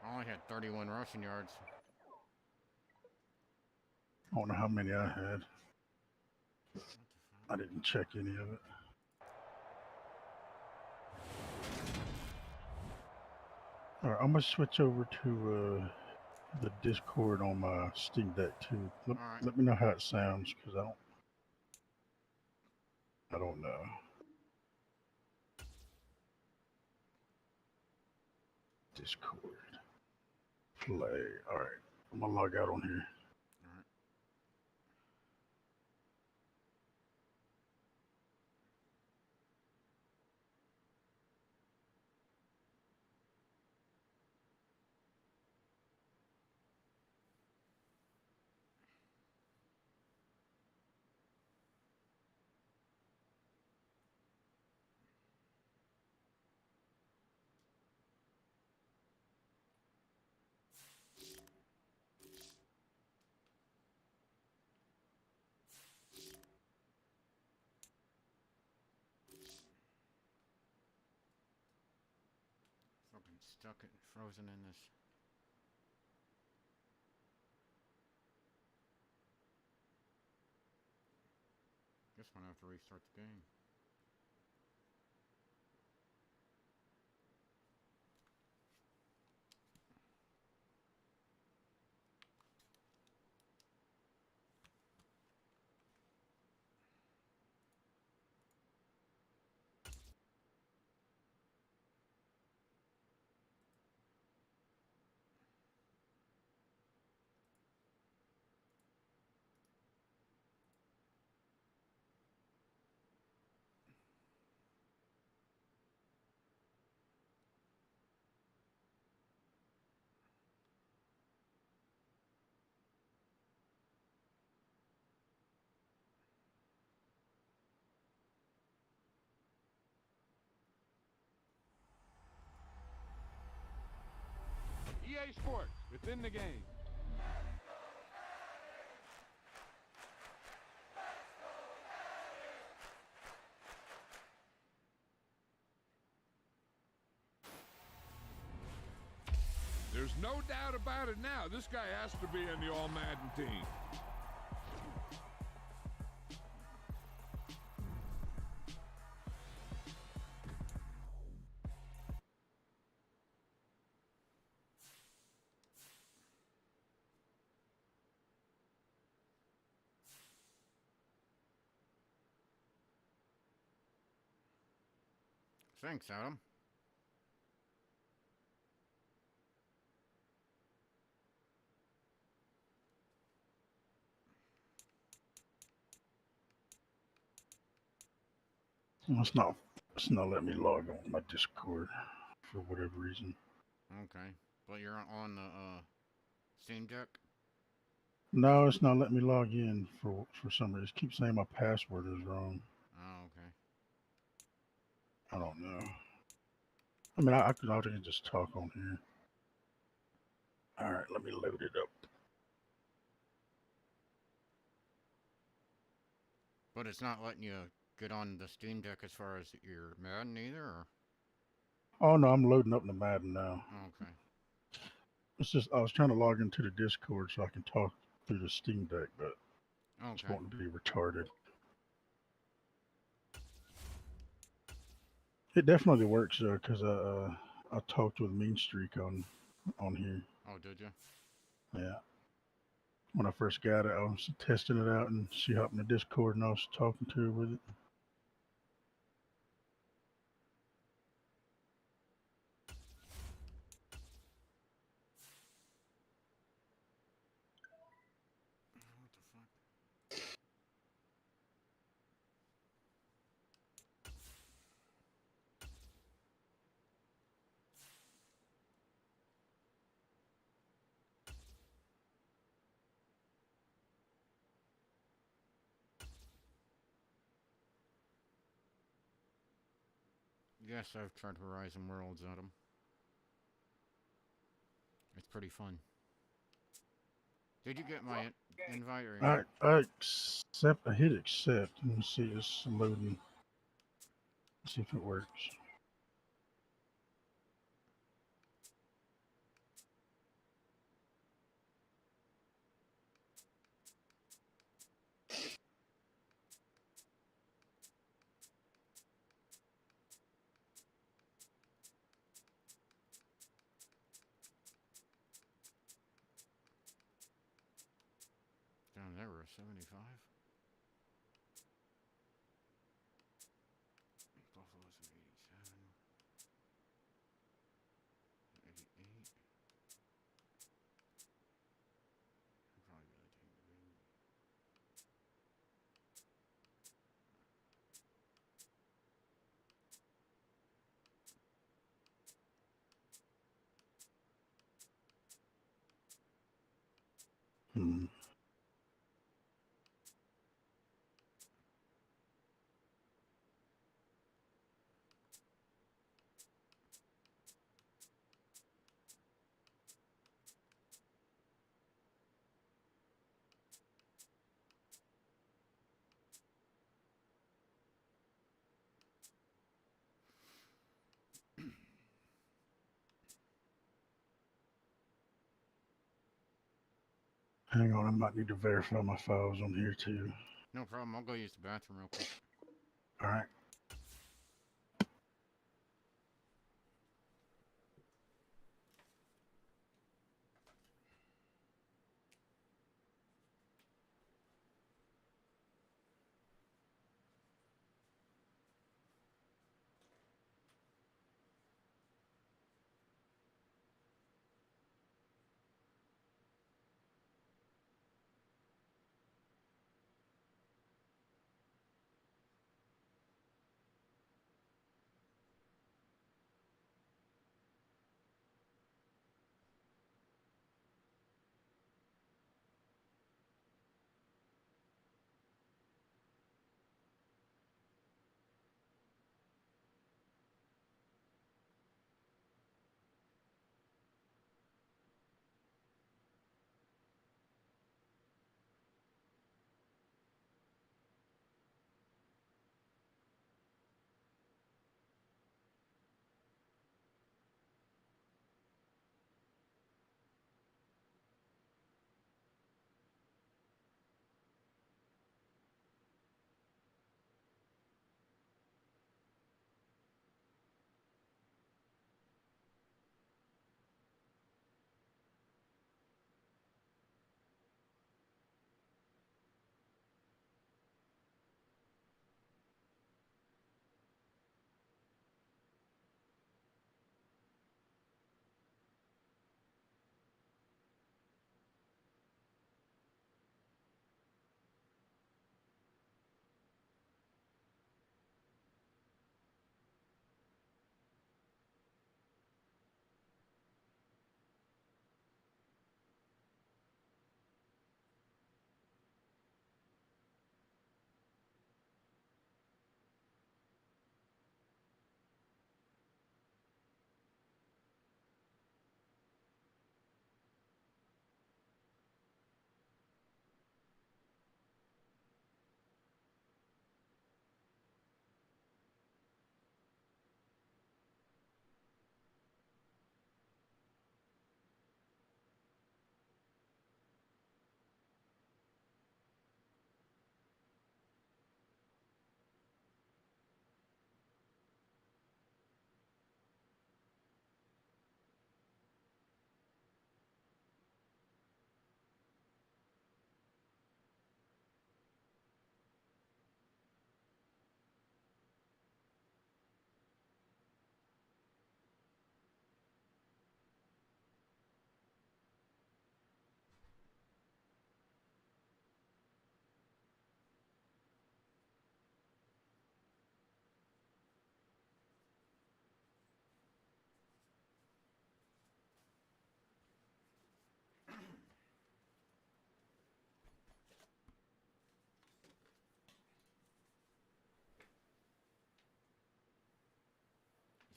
I only had 31 rushing yards. I don't know how many I had. I didn't check any of it. All right, I'm gonna switch over to the Discord on my Steam Deck too. Let, All right. let me know how it sounds, because I don't know. Discord. Play. All right, I'm gonna log out on here. Fucking stuck it, frozen in this. Guess I'm gonna have to restart the game. EA Sports, within the game. There's no doubt about it now. This guy has to be in the All-Madden team. Thanks, Adam. It's not letting me log on my Discord for whatever reason. Okay, but you're on the Steam Deck. No, it's not letting me log in for some reason. It keeps saying my password is wrong. Oh, okay. I don't know. I mean, I can just talk on here. All right, let me load it up. But it's not letting you get on the Steam Deck as far as your Madden either, or? Oh no, I'm loading up the Madden now. Oh, okay. It's just I was trying to log into the Discord so I can talk through the Steam Deck, but it's Okay. wanting to be retarded. It definitely works though, because I talked with Mean Streak on here. Oh, did you? Yeah. When I first got it, I was testing it out, and she hopped in the Discord, and I was talking to her with it. What the fuck? Yes, I've tried Horizon Worlds, Adam. It's pretty fun. Did you get my invite or no? I hit accept. Let me see, it's loading. See if it works. Down there we're 75. Buffalo's at 87. 88. I'll probably be able to take the big. Hmm. Hang on, I might need to verify my files on here too. No problem. I'll go use the bathroom real quick. All right.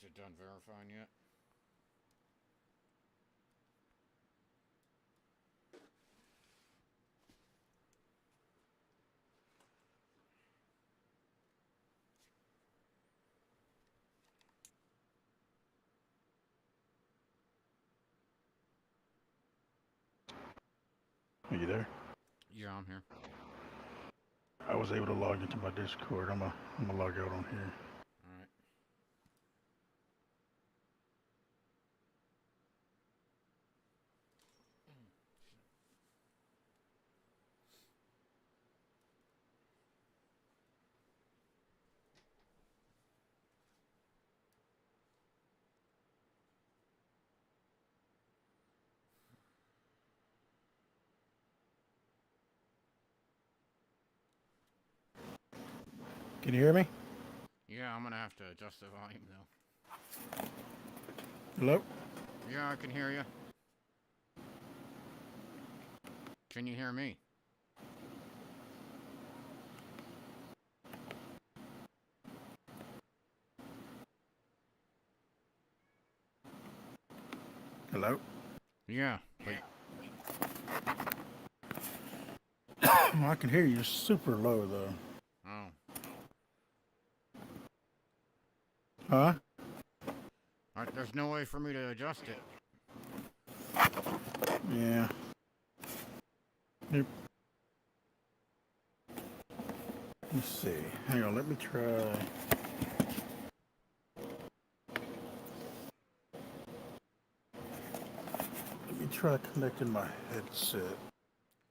it done verifying yet? Are you there? Yeah, I'm here. I was able to log into my Discord. I'm gonna log out on here. Alright. Can you hear me? Yeah, I'm gonna have to adjust the volume though. Hello? Yeah, I can hear you. Can you hear me? Hello? Yeah, but I can hear you super low though. oh, Huh? there's no way for me to adjust it. Yeah. Yep. Let's see. Hang on, let me try. Let me try connecting my headset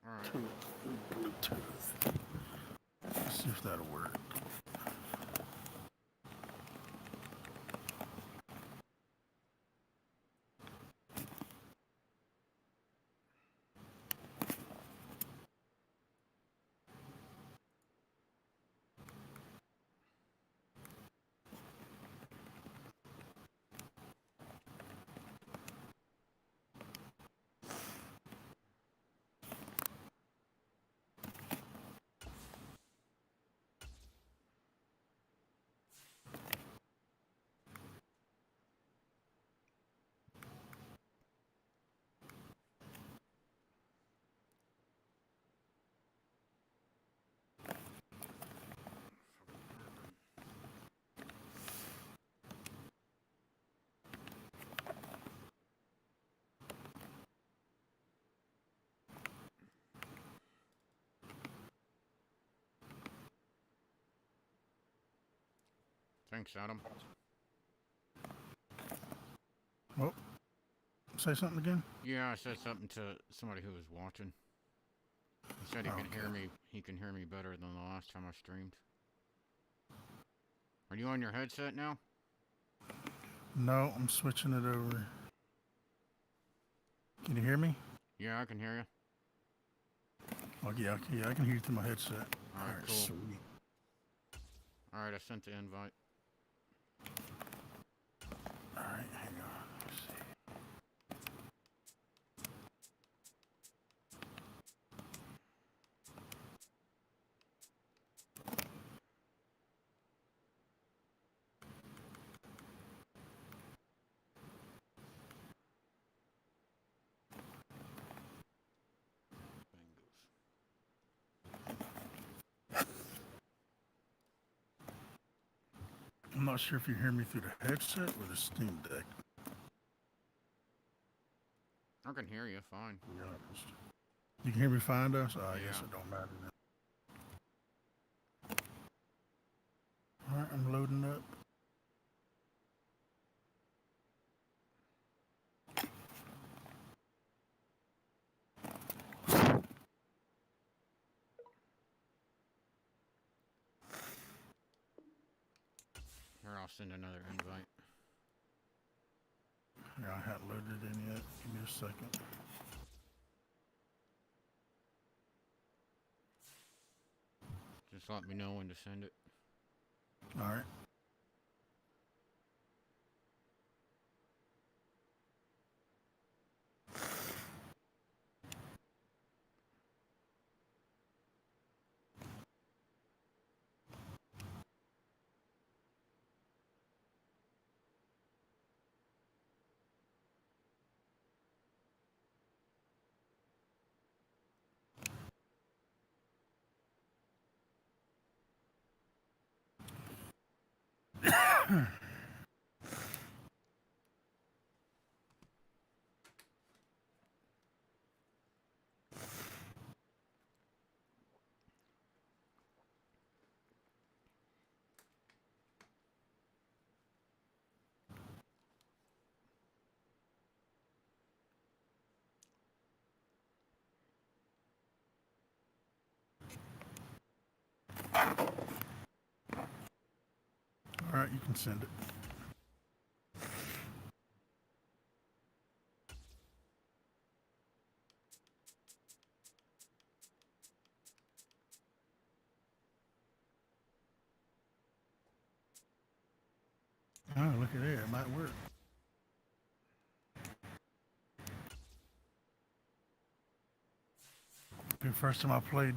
All right. to Bluetooth. Let's see if that'll work. Thanks, Adam. Oh, say something again? Yeah, I said something to somebody who was watching. He said he can hear me. He can hear me better than the last time I streamed. Are you on your headset now? No, I'm switching it over. Can you hear me? Yeah, I can hear you. Oh, yeah, I can hear you through my headset. All right, cool. Sweet. All right, I sent the invite. All right, hang on. Let's see. I'm not sure if you hear me through the headset or the Steam Deck. I can hear you fine. To be honest. You can hear me fine, though? So I guess Yeah. it don't matter then. All right, I'm loading up. Here, I'll send another invite. Yeah, I haven't loaded it in yet. Give me a second. Just let me know when to send it. All right. All right, you can send it. Oh, look at that. It might work. The first time I played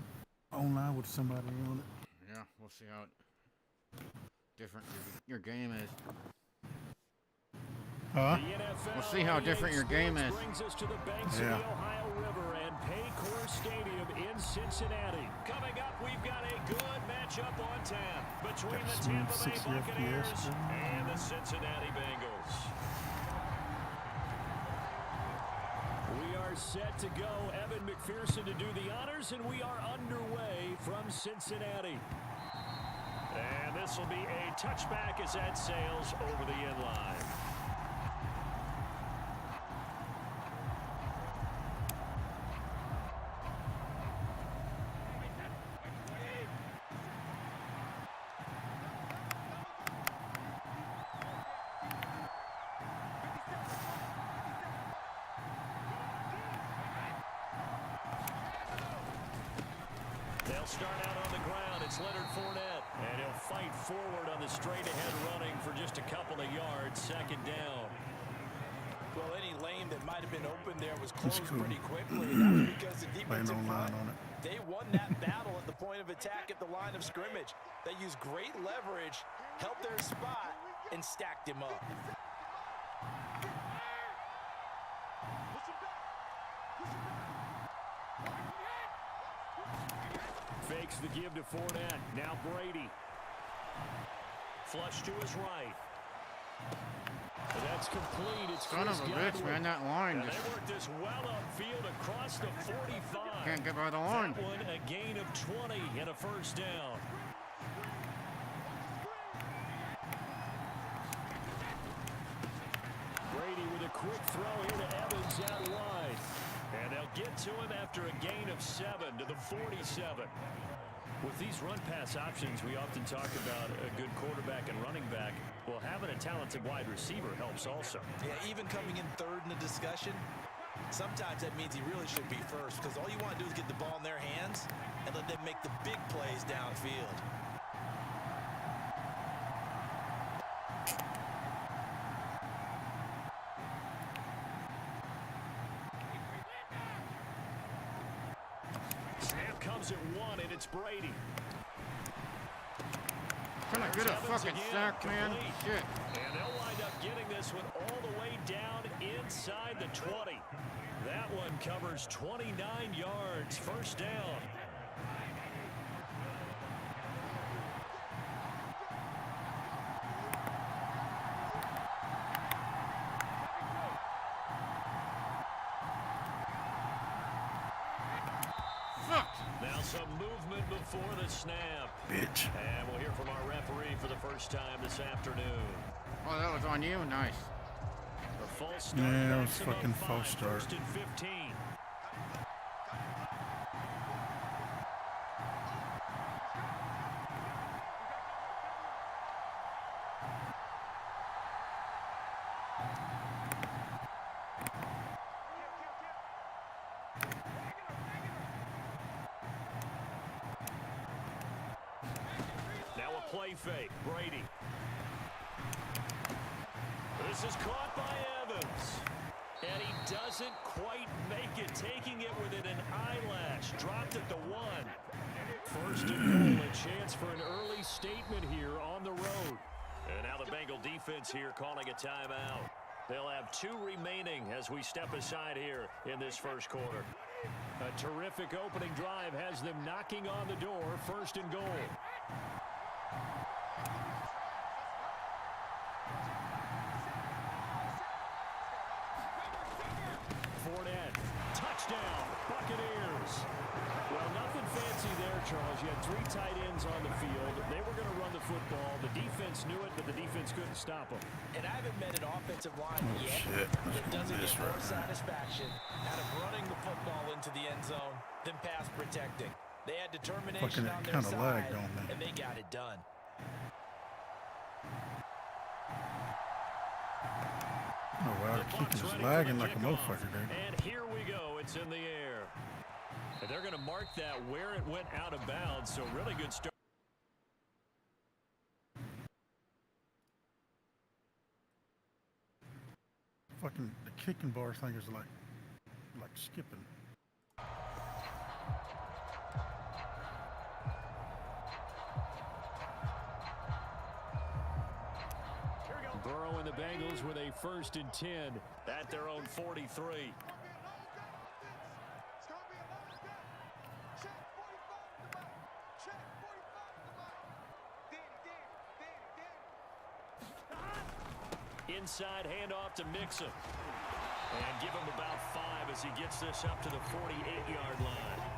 online with somebody on it. Yeah, we'll see how different your game is. Huh? We'll see how different your game is. Brings us to the banks Yeah. of the Ohio River and Paycor Stadium in Cincinnati. Coming up, we've got a good matchup on tap between the Tampa Bay 60 Buccaneers FPS. and the Cincinnati Bengals. We are set to go. Evan McPherson to do the honors, and we are underway from Cincinnati. And this will be a touchback as that sails over the end line. They'll start out on the ground. It's Leonard Fournette. And he'll fight forward on the straight-ahead running for just a couple of yards. Second down. Well, any lane that might have been open there was closed cool. pretty quickly. That was because the Playing defensive online front, on it. they won that battle at the point of attack at the line of scrimmage. They used great leverage, helped their spot, and stacked him up. Fakes the give to Fournette. Now Brady. Flush to his right. And that's complete. It's Son of a bitch, man, that line and just they work this well upfield across the 45. can't get by the line. That one a gain of 20 and a first down. Brady with a quick throw here to Evans out wide. And they'll get to him after a gain of 7 to the 47. With these run-pass options, we often talk about a good quarterback and running back. Well, having a talented wide receiver helps also. Yeah, even coming in third in the discussion, sometimes that means he really should be first because all you want to do is get the ball in their hands and let them make the big plays downfield. Snap comes at 1, and it's Brady. Can I get a fucking sack, man? Shit. And they'll wind up getting this one all the way down inside the 20. That one covers 29 yards. First down. Now some movement before the snap. Bitch. And we'll hear from our referee for the first time this afternoon. Oh, that was on you? Nice. A false start. Yeah, that was maximum fucking 5, false start. First and 15. Now a play fake. Brady. This is caught by Evans. And he doesn't quite make it, taking it within an eyelash. Dropped at the 1. First and goal, a chance for an early statement here on the road. And now the Bengal defense here calling a timeout. They'll have 2 remaining as we step aside here in this first quarter. A terrific opening drive has them knocking on the door. First and goal. three tight ends on the field. They were going to run the football. The defense knew it, but the defense couldn't stop them. And I haven't met an offensive line yet shit. that doesn't get more Right satisfaction out of running the football into the end zone than pass protecting. They had determination on their side, lagged on me. and they got it done. Oh, wow, the kick is lagging like a motherfucker, dude. And here we go. It's in the air. And they're going to mark that where it went out of bounds, so really good start. Fucking the kicking bar thing is like skipping. Burrow and the Bengals with a 1st and 10 at their own 43. Inside handoff to Mixon. And give him about 5 as he gets this up to the 48-yard line.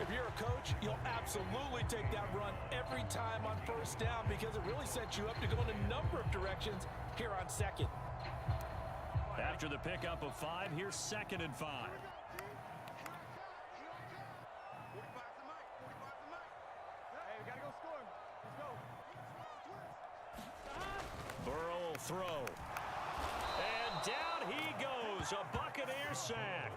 If you're a coach, you'll absolutely take that run every time on 1st down because it really sets you up to go in a number of directions here on 2nd. After the pickup of 5, here's 2nd and 5. Burrow will throw. And down he goes. A Buccaneer sack.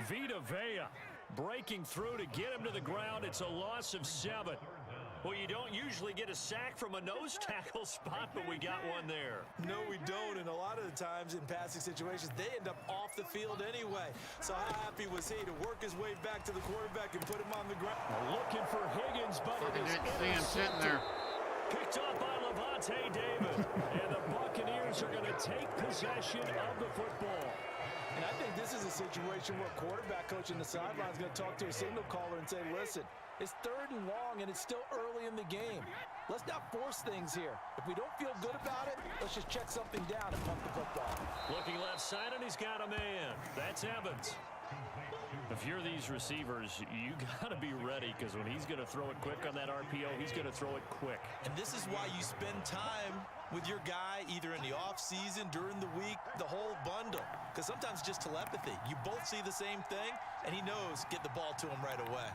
Vita Vea breaking through to get him to the ground. It's a loss of 7. Well, you don't usually get a sack from a nose tackle spot, but we got one there. No, we don't, and a lot of the times in passing situations, they end up off the field anyway. So how happy was he to work his way back to the quarterback and put him on the ground? Looking for Higgins, but it is Didn't see him sitting there. picked up by Levante David. And the Buccaneers are going to take possession of the football. And I think this is a situation where a quarterback coach in the sideline is going to talk to a signal caller and say, listen, it's 3rd and long, and it's still early in the game. Let's not force things here. If we don't feel good about it, let's just check something down and pump the football. Looking left side, and he's got a man. That's Evans. If you're these receivers, you got to be ready because when he's going to throw it quick on that RPO, he's going to throw it quick. And this is why you spend time with your guy either in the offseason, during the week, the whole bundle. Because sometimes just telepathy. You both see the same thing, and he knows get the ball to him right away.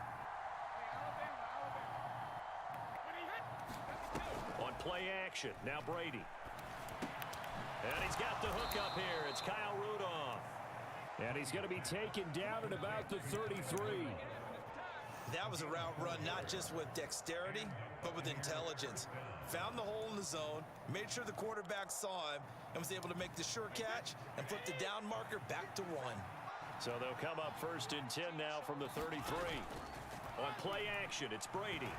On play action, now Brady. And he's got the hook up here. It's Kyle Rudolph. And he's going to be taken down at about the 33. That was a route run not just with dexterity, but with intelligence. Found the hole in the zone, made sure the quarterback saw him, and was able to make the sure catch and flip the down marker back to 1. So they'll come up 1st and 10 now from the 33. On play action, it's Brady.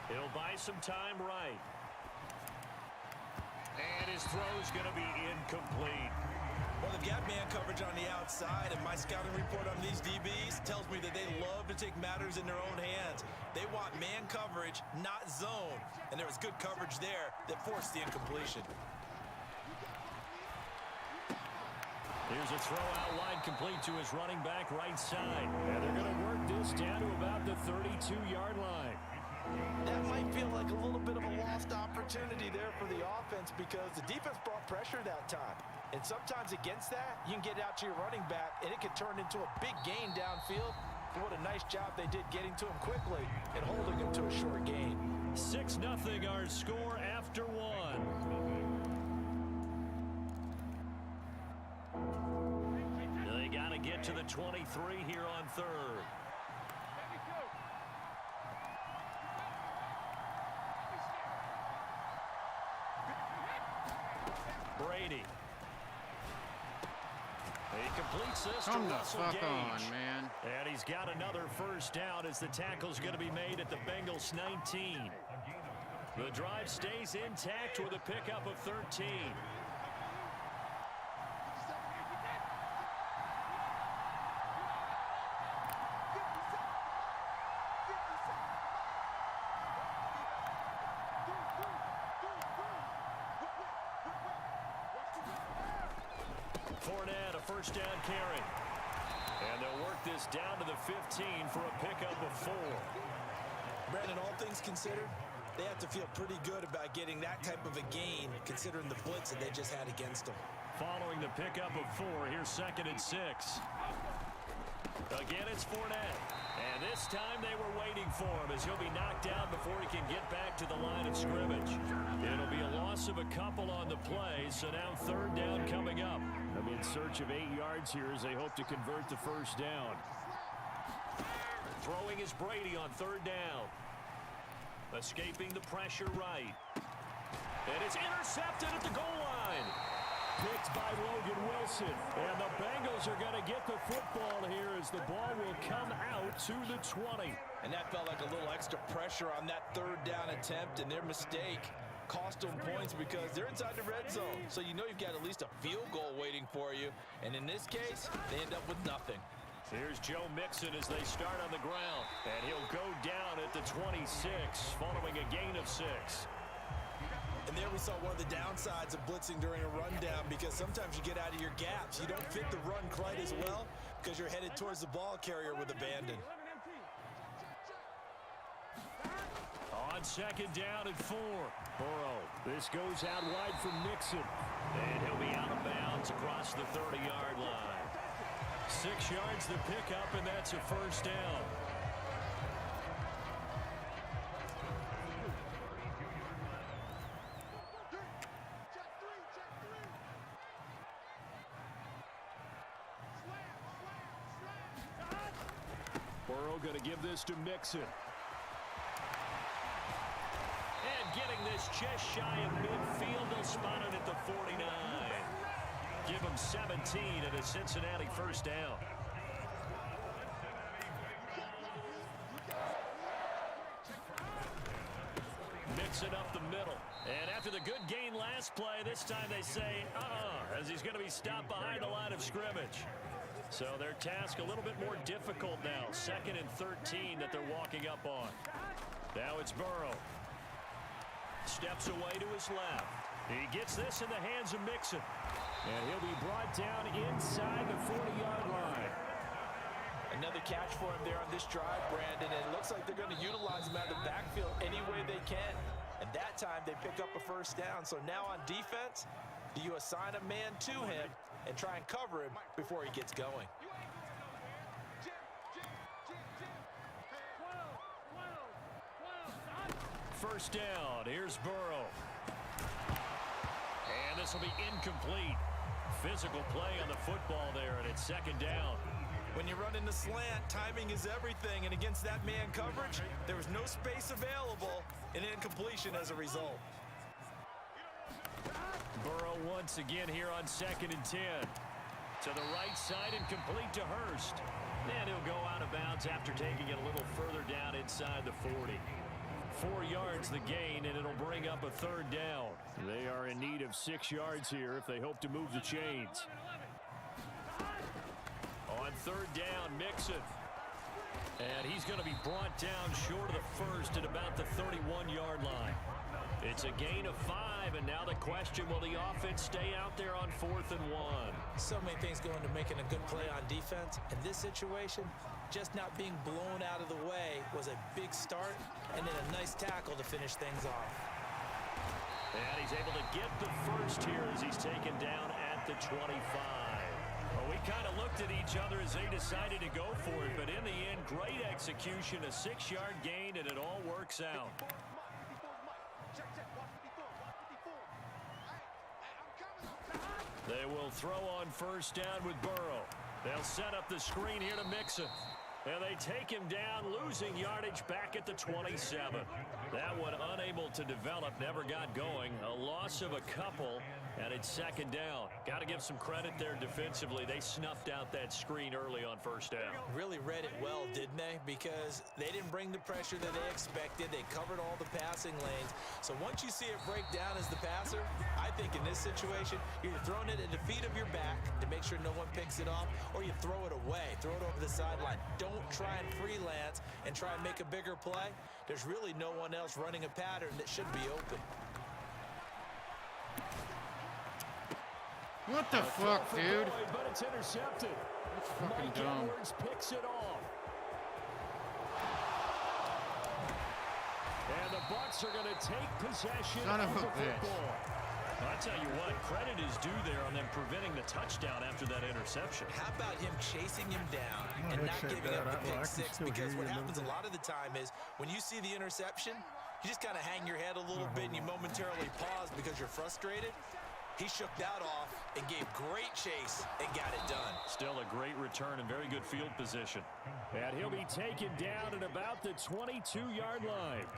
He'll buy some time right. And his throw's going to be incomplete. Well, they've got man coverage on the outside, and my scouting report on these DBs tells me that they love to take matters in their own hands. They want man coverage, not zone. And there was good coverage there that forced the incompletion. Here's a throw out line complete to his running back right side. And they're going to work this down to about the 32-yard line. That might feel like a little bit of a lost opportunity there for the offense because the defense brought pressure that time. And sometimes against that, you can get out to your running back, and it could turn into a big gain downfield. But what a nice job they did getting to him quickly and holding him to a short gain. 6-0 our score after 1. They got to get to the 23 here on 3rd. Brady. He completes this to Come the Russell fuck Gage. on, man. And he's got another 1st down as the tackle's going to be made at the Bengals 19. The drive stays intact with a pickup of 13. Fournette, a 1st down carry. And they'll work this down to the 15 for a pickup of 4. Brandon, all things considered, they have to feel pretty good about getting that type of a gain, considering the blitz that they just had against them. Following the pickup of 4, here's 2nd and 6. Again, it's Fournette. And this time they were waiting for him as he'll be knocked down before he can get back to the line of scrimmage. It'll be a loss of a couple on the play, so now 3rd down coming up. I'm in search of 8 yards here as they hope to convert the 1st down. Throwing is Brady on 3rd down. Escaping the pressure right. And it's intercepted at the goal line. Picked by Logan Wilson. And the Bengals are going to get the football here as the ball will come out to the 20. And that felt like a little extra pressure on that 3rd down attempt, and their mistake cost them points because they're inside the red zone. So you know you've got at least a field goal waiting for you. And in this case, they end up with nothing. Here's Joe Mixon as they start on the ground. And he'll go down at the 26 following a gain of 6. And there we saw one of the downsides of blitzing during a rundown, because sometimes you get out of your gaps. You don't fit the run quite as well because you're headed towards the ball carrier with abandon. On 2nd down and 4. Burrow. This goes out wide from Mixon. And he'll be out of bounds across the 30-yard line. 6 yards to pick up, and that's a 1st down. Burrow going to give this to Mixon. And getting this just shy of midfield, they'll spot it at the 49. Give him 17 and a Cincinnati 1st down. Mixing up the middle. And after the good gain last play, this time they say, as he's going to be stopped behind the line of scrimmage. So their task a little bit more difficult now. 2nd and 13 that they're walking up on. Now it's Burrow. Steps away to his left. He gets this in the hands of Mixon. And he'll be brought down inside the 40-yard line. Another catch for him there on this drive, Brandon, and it looks like they're going to utilize him out of the backfield any way they can. And that time they pick up a 1st down. So now on defense, do you assign a man to him and try and cover him before he gets going? First down, here's Burrow. And this will be incomplete. Physical play on the football there, and it's 2nd down. When you run in the slant, timing is everything, and against that man coverage, there was no space available, and incompletion as a result. Burrow once again here on 2nd and 10. To the right side and complete to Hurst. And he'll go out of bounds after taking it a little further down inside the 40. 4 yards the gain, and it'll bring up a 3rd down. They are in need of 6 yards here if they hope to move the chains. On 3rd down, Mixon. And he's going to be brought down short of the 1st at about the 31-yard line. It's a gain of 5, and now the question, will the offense stay out there on 4th and 1? So many things go into making a good play on defense. In this situation, just not being blown out of the way was a big start, and then a nice tackle to finish things off. And he's able to get the 1st here as he's taken down at the 25. Well, we kind of looked at each other as they decided to go for it, but in the end, great execution, a 6-yard gain, and it all works out. They will throw on 1st down with Burrow. They'll set up the screen here to Mixon. And they take him down, losing yardage back at the 27. That one unable to develop, never got going. A loss of a couple, and it's 2nd down. Got to give some credit there defensively. They snuffed out that screen early on 1st down. Really read it well, didn't they? Because they didn't bring the pressure that they expected. They covered all the passing lanes. So once you see it break down as the passer, I think in this situation, you're throwing it at the feet of your back to make sure no one picks it off, or you throw it away, throw it over the sideline. Don't try and freelance and try and make a bigger play. There's really no one else running a pattern that should be open. What the fuck, dude? But it's intercepted. That's fucking Mike dumb. Edwards picks it off. the Bucs are going to take possession Son of of a the bitch. football. Well, I tell you what, credit is due there on them preventing the touchdown after that interception. How about him chasing him down My and not headset giving up died. the I pick can six? still Because hear what you a happens a little lot of the time is when you see the interception, you just kind of hang your head a little bit and you momentarily pause because you're frustrated. He shook that off and gave great chase and got it done. Still a great return and very good field position. And he'll be taken down at about the 22-yard line.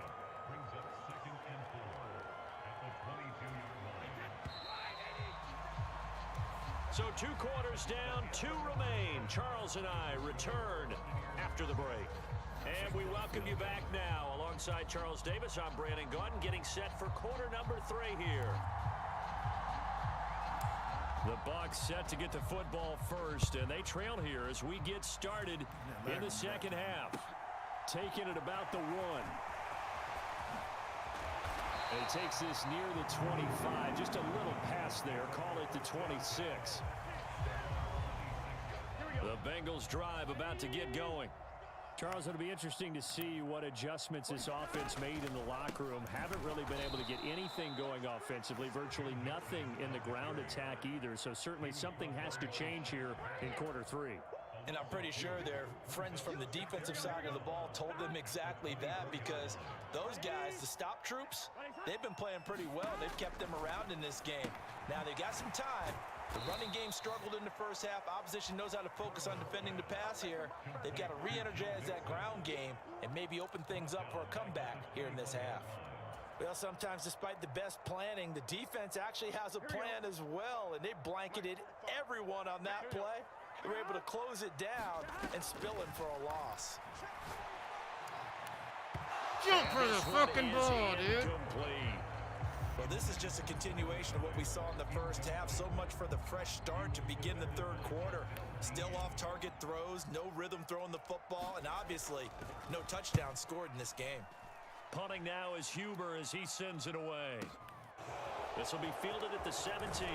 So 2 quarters down, 2 remain. Charles and I return after the break. And we welcome you back now. Alongside Charles Davis, I'm Brandon Gaudin, getting set for quarter number 3 here. The Bucs set to get the football first, and they trail here as we get started in the second half. Taking it about the 1. And he takes this near the 25, just a little pass there. Call it the 26. The Bengals drive about to get going. Charles, it'll be interesting to see what adjustments this offense made in the locker room. Haven't really been able to get anything going offensively, virtually nothing in the ground attack either. So certainly something has to change here in quarter 3. And I'm pretty sure their friends from the defensive side of the ball told them exactly that, because those guys, the stop troops, they've been playing pretty well. They've kept them around in this game. Now they've got some time. The running game struggled in the first half. Opposition knows how to focus on defending the pass here. They've got to re-energize that ground game and maybe open things up for a comeback here in this half. Well, sometimes despite the best planning, the defense actually has a plan as well, and they blanketed everyone on that play. They were able to close it down and spill in for a loss. Jump for the fucking ball, dude. Complete. Well, this is just a continuation of what we saw in the first half. So much for the fresh start to begin the third quarter. Still off-target throws, no rhythm throwing the football, and obviously no touchdown scored in this game. Punting now is Huber as he sends it away. This will be fielded at the 17.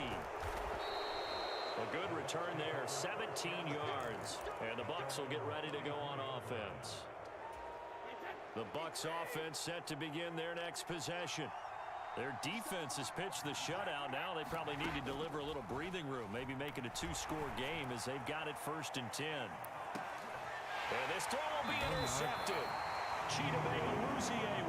A good return there, 17 yards. And the Bucs will get ready to go on offense. The Bucs offense set to begin their next possession. Their defense has pitched the shutout. Now they probably need to deliver a little breathing room, maybe make it a 2-score game as they've got it 1st and 10. And this throw will be intercepted. Chidobe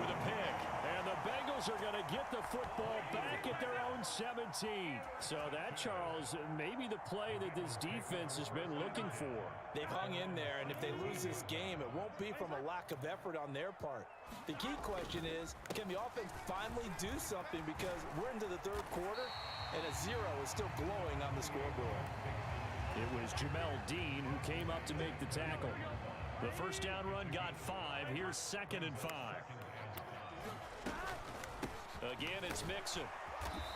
with a pick. And the Bengals are going to get the football back at their own 17. So that, Charles, maybe the play that this defense has been looking for. They've hung in there, and if they lose this game, it won't be from a lack of effort on their part. The key question is, can the offense finally do something, because we're into the third quarter, and a 0 is still glowing on the scoreboard. It was Jamel Dean who came up to make the tackle. The first down run got 5. Here's 2nd and 5. Again, it's Mixon.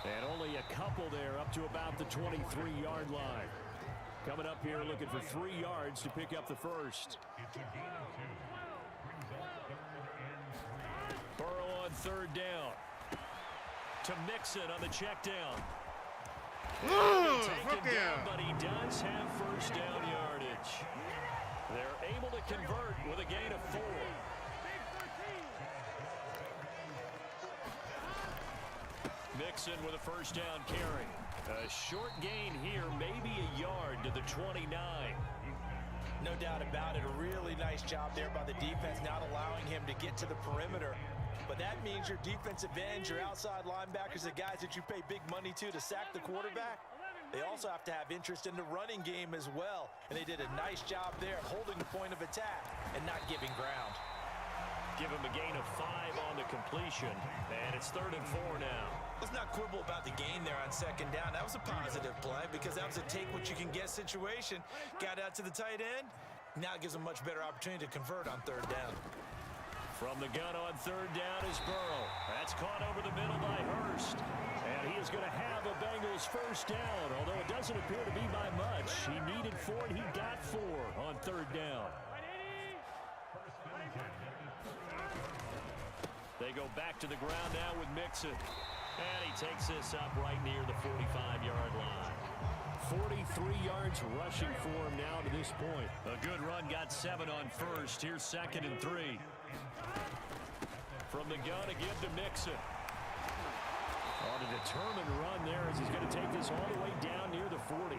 And only a couple there up to about the 23-yard line. Coming up here looking for 3 yards to pick up the first. Burrow on 3rd down. To Mixon on the check down. Fuck Taken yeah. down, but he does have first down yardage. They're able to convert with a gain of 4. Mixon with a first down carry. A short gain here, maybe a yard to the 29. No doubt about it. A really nice job there by the defense, not allowing him to get to the perimeter. But that means your defensive ends, your outside linebackers, the guys that you pay big money to sack the quarterback, they also have to have interest in the running game as well. And they did a nice job there holding the point of attack and not giving ground. Give him a gain of 5 on the completion. And it's 3rd and 4 now. Let's not quibble about the gain there on 2nd down. That was a positive play because that was a take-what-you-can-get situation. Got out to the tight end. Now it gives them a much better opportunity to convert on 3rd down. From the gun on 3rd down is Burrow. That's caught over the middle by Hurst. And he is going to have a Bengals first down, although it doesn't appear to be by much. He needed 4, and he got 4 on 3rd down. They go back to the ground now with Mixon. And he takes this up right near the 45-yard line. 43 yards rushing for him now to this point. A good run, got 7 on 1st. Here's 2nd and 3. From the gun to give to Mixon. On a determined run there as he's going to take this all the way down near the 40.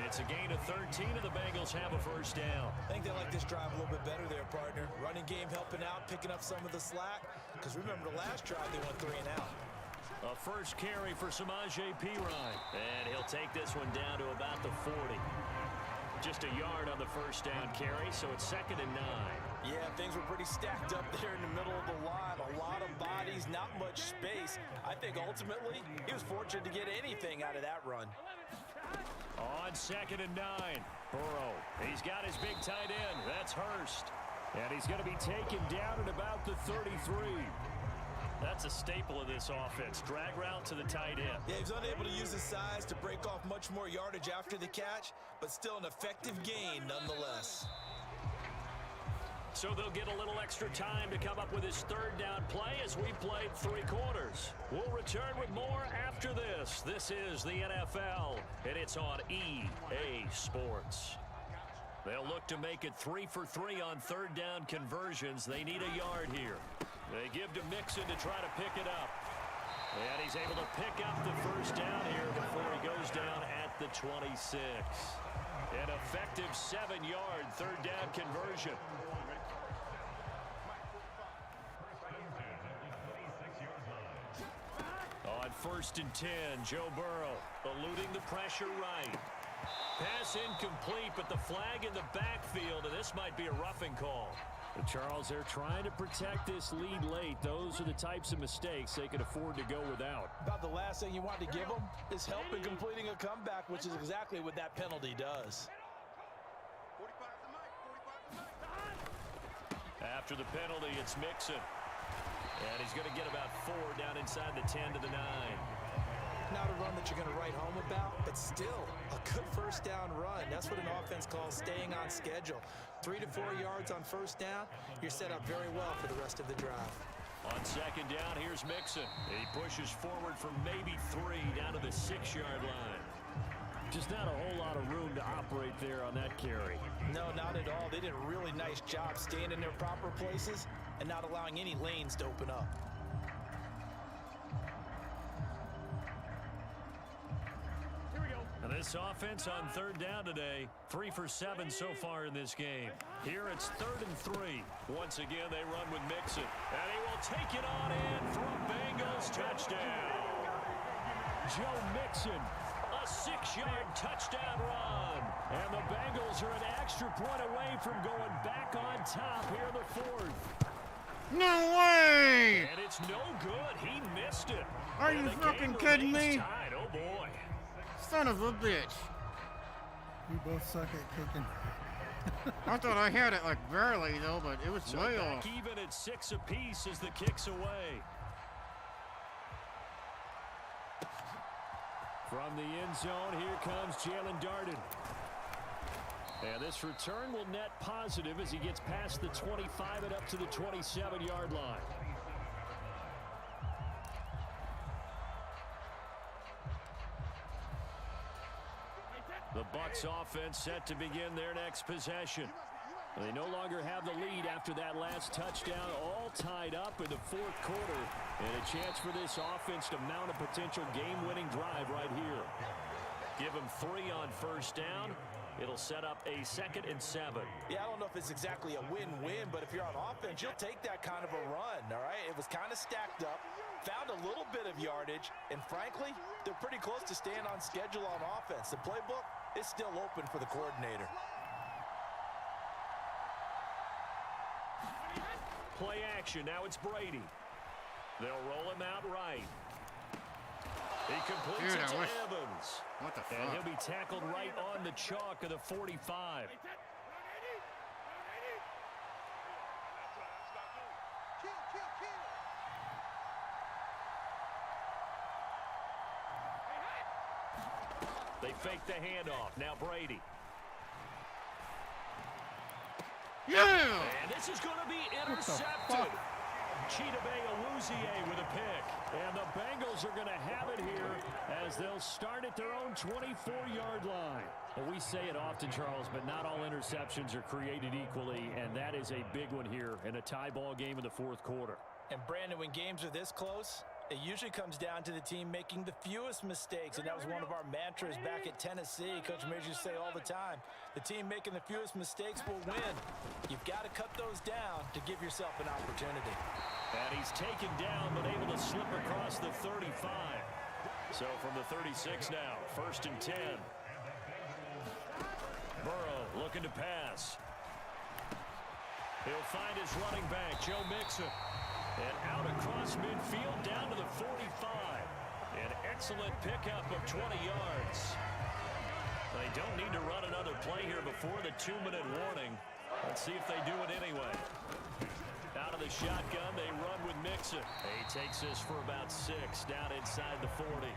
It's a gain of 13, and the Bengals have a first down. I think they like this drive a little bit better there, partner. Running game helping out, picking up some of the slack. Because remember, the last drive, they went 3 and out. A first carry for Samaje Perine. And he'll take this one down to about the 40. Just a yard on the first down carry, so it's 2nd and 9. Yeah, things were pretty stacked up there in the middle of the line. A lot of bodies, not much space. I think ultimately he was fortunate to get anything out of that run. On 2nd and 9, Burrow. He's got his big tight end. That's Hurst. And he's going to be taken down at about the 33. That's a staple of this offense. Drag route to the tight end. Yeah, he's unable to use his size to break off much more yardage after the catch, but still an effective gain nonetheless. So they'll get a little extra time to come up with his 3rd down play as we played 3 quarters. We'll return with more after this. This is the NFL, and it's on EA Sports. They'll look to make it 3 for 3 on 3rd down conversions. They need a yard here. They give to Mixon to try to pick it up. And he's able to pick up the first down here before he goes down at the 26. An effective 7-yard 3rd down conversion. On 1st and 10, Joe Burrow eluding the pressure right. Pass incomplete, but the flag in the backfield, and this might be a roughing call. But Charles, they're trying to protect this lead late. Those are the types of mistakes they could afford to go without. About the last thing you want to give them is help in completing a comeback, which is exactly what that penalty does. After the penalty, it's Mixon. And he's going to get about 4 down inside the 10 to the 9. Not a run that you're going to write home about, but still a good first down run. That's what an offense calls staying on schedule. 3 to 4 yards on first down, you're set up very well for the rest of the drive. On 2nd down, here's Mixon. He pushes forward for maybe 3 down to the 6-yard line. Just not a whole lot of room to operate there on that carry. No, not at all. They did a really nice job staying in their proper places and not allowing any lanes to open up. And this offense on 3rd down today, 3 for 7 so far in this game. Here it's 3rd and 3. Once again, they run with Mixon. And he will take it on in for a Bengals touchdown. Joe Mixon, a 6-yard touchdown run. And the Bengals are an extra point away from going back on top here in the 4th. No way! And it's no good. He missed it. Are you fucking kidding me? Tied. Oh, boy. Son of a bitch. We both suck at kicking. I thought I had it like barely, though, but it was So way back off. even at 6 apiece as the kick's away. From the end zone, here comes Jalen Darden. And this return will net positive as he gets past the 25 and up to the 27-yard line. The Bucs offense set to begin their next possession. They no longer have the lead after that last touchdown, all tied up in the 4th quarter. And a chance for this offense to mount a potential game-winning drive right here. Give them 3 on first down. It'll set up a 2nd and 7. Yeah, I don't know if it's exactly a win-win, but if you're on offense, you'll take that kind of a run, all right? It was kind of stacked up, found a little bit of yardage, and frankly, they're pretty close to staying on schedule on offense. The playbook is still open for the coordinator. Play action. Now it's Brady. They'll roll him out right. He completes Dude, it to I wish- Evans. What the And fuck? he'll be tackled right on the chalk of the 45. They fake the handoff. Now Brady. Yeah! And this is going to be intercepted. Chidobe Awuzie with a pick. And the Bengals are going to have it here as they'll start at their own 24-yard line. Well, we say it often, Charles, but not all interceptions are created equally, and that is a big one here in a tie ball game in the 4th quarter. And Brandon, when games are this close, it usually comes down to the team making the fewest mistakes, and that was one of our mantras back at Tennessee. Coach Mears used to say all the time, the team making the fewest mistakes will win. You've got to cut those down to give yourself an opportunity. And he's taken down, but able to slip across the 35. So from the 36 now, 1st and 10. Burrow looking to pass. He'll find his running back, Joe Mixon. And out across midfield down to the 45. An excellent pickup of 20 yards. They don't need to run another play here before the 2-minute warning. Let's see if they do it anyway. Out of the shotgun, they run with Mixon. He takes this for about 6 down inside the 40.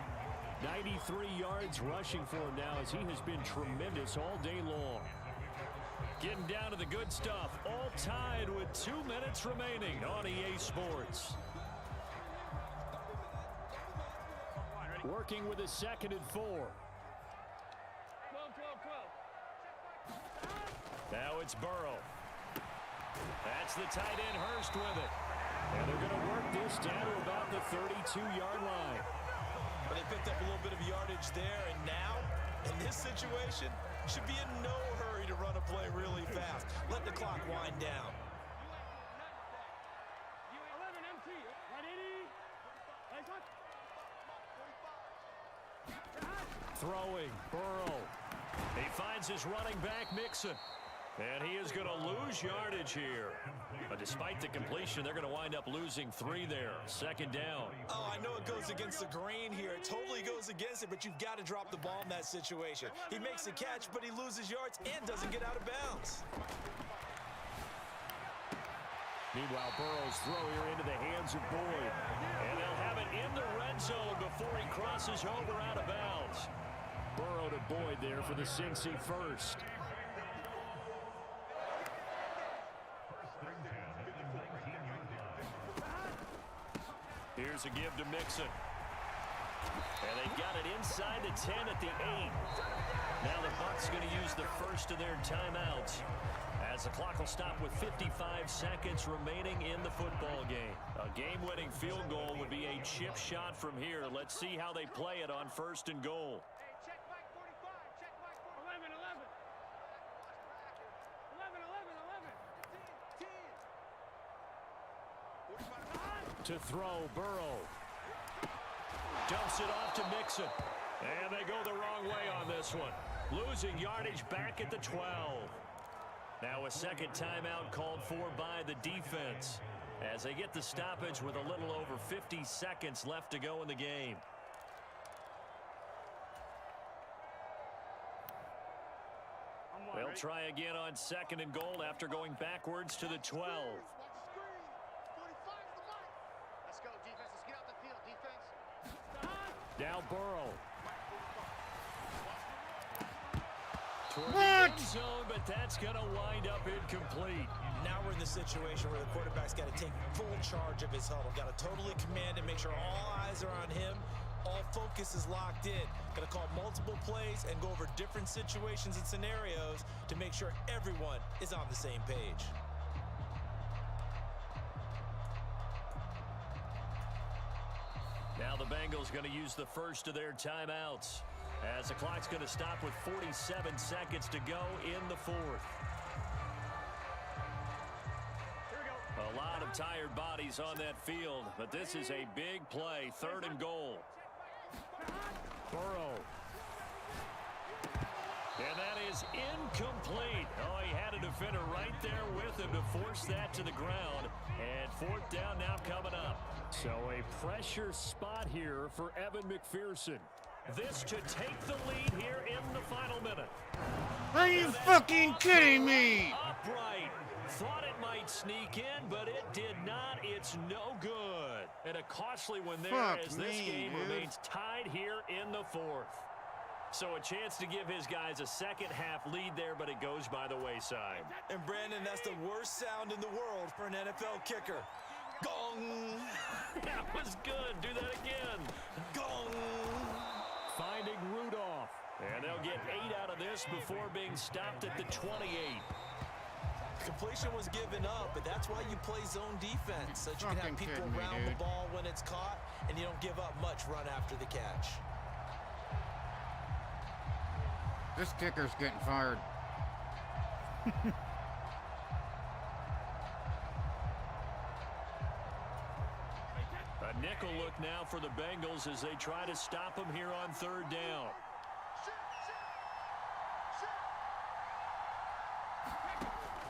93 yards rushing for him now as he has been tremendous all day long. Getting down to the good stuff, all tied with 2 minutes remaining on EA Sports. Working with a 2nd and 4. Now it's Burrow. That's the tight end Hurst with it. And they're going to work this down to about the 32-yard line. But they picked up a little bit of yardage there, and now, in this situation, should be in no hurry to run a play really fast. Let the clock wind down. Throwing, Burrow. He finds his running back, Mixon. And he is going to lose yardage here. But despite the completion, they're going to wind up losing 3 there. 2nd down. Oh, I know it goes against the grain here. It totally goes against it, but you've got to drop the ball in that situation. He makes a catch, but he loses yards and doesn't get out of bounds. Meanwhile, Burrow's throw here into the hands of Boyd. And they'll have it in the red zone before he crosses over out of bounds. Burrow to Boyd there for the Cincy first. Here's a give to Mixon. And they've got it inside the 10 at the 8. Now the Bucs going to use the first of their timeouts as the clock will stop with 55 seconds remaining in the football game. A game-winning field goal would be a chip shot from here. Let's see how they play it on 1st and goal. To throw, Burrow. Dumps it off to Mixon. And they go the wrong way on this one. Losing yardage back at the 12. Now a 2nd timeout called for by the defense as they get the stoppage with a little over 50 seconds left to go in the game. They'll try again on 2nd and goal after going backwards to the 12. Now Burrow. Toward the end zone, but that's going to wind up incomplete. Now we're in the situation where the quarterback's got to take full charge of his huddle. Got to totally command and make sure all eyes are on him. All focus is locked in. Got to call multiple plays and go over different situations and scenarios to make sure everyone is on the same page. Now the Bengals going to use the first of their timeouts as the clock's going to stop with 47 seconds to go in the 4th. A lot of tired bodies on that field, but this is a big play. 3rd and goal. Burrow. And that is incomplete. Oh, he had a defender right there with him to force that to the ground. And 4th down now coming up. So a pressure spot here for Evan McPherson. This to take the lead here in the final minute. Are you fucking kidding me? Upright. Thought it might sneak in, but it did not. It's no good. And a costly one there as this game remains tied here in the 4th. So a chance to give his guys a 2nd half lead there, but it goes by the wayside. And Brandon, that's the worst sound in the world for an NFL kicker. Gong! That was good. Do that again. Gong! Finding Rudolph. And they'll get 8 out of this before being stopped at the 28. The completion was given up, but that's why you play zone defense, so you can have people around the ball when it's caught, and you don't give up much run after the catch. This kicker's getting fired. A nickel look now for the Bengals as they try to stop him here on 3rd down.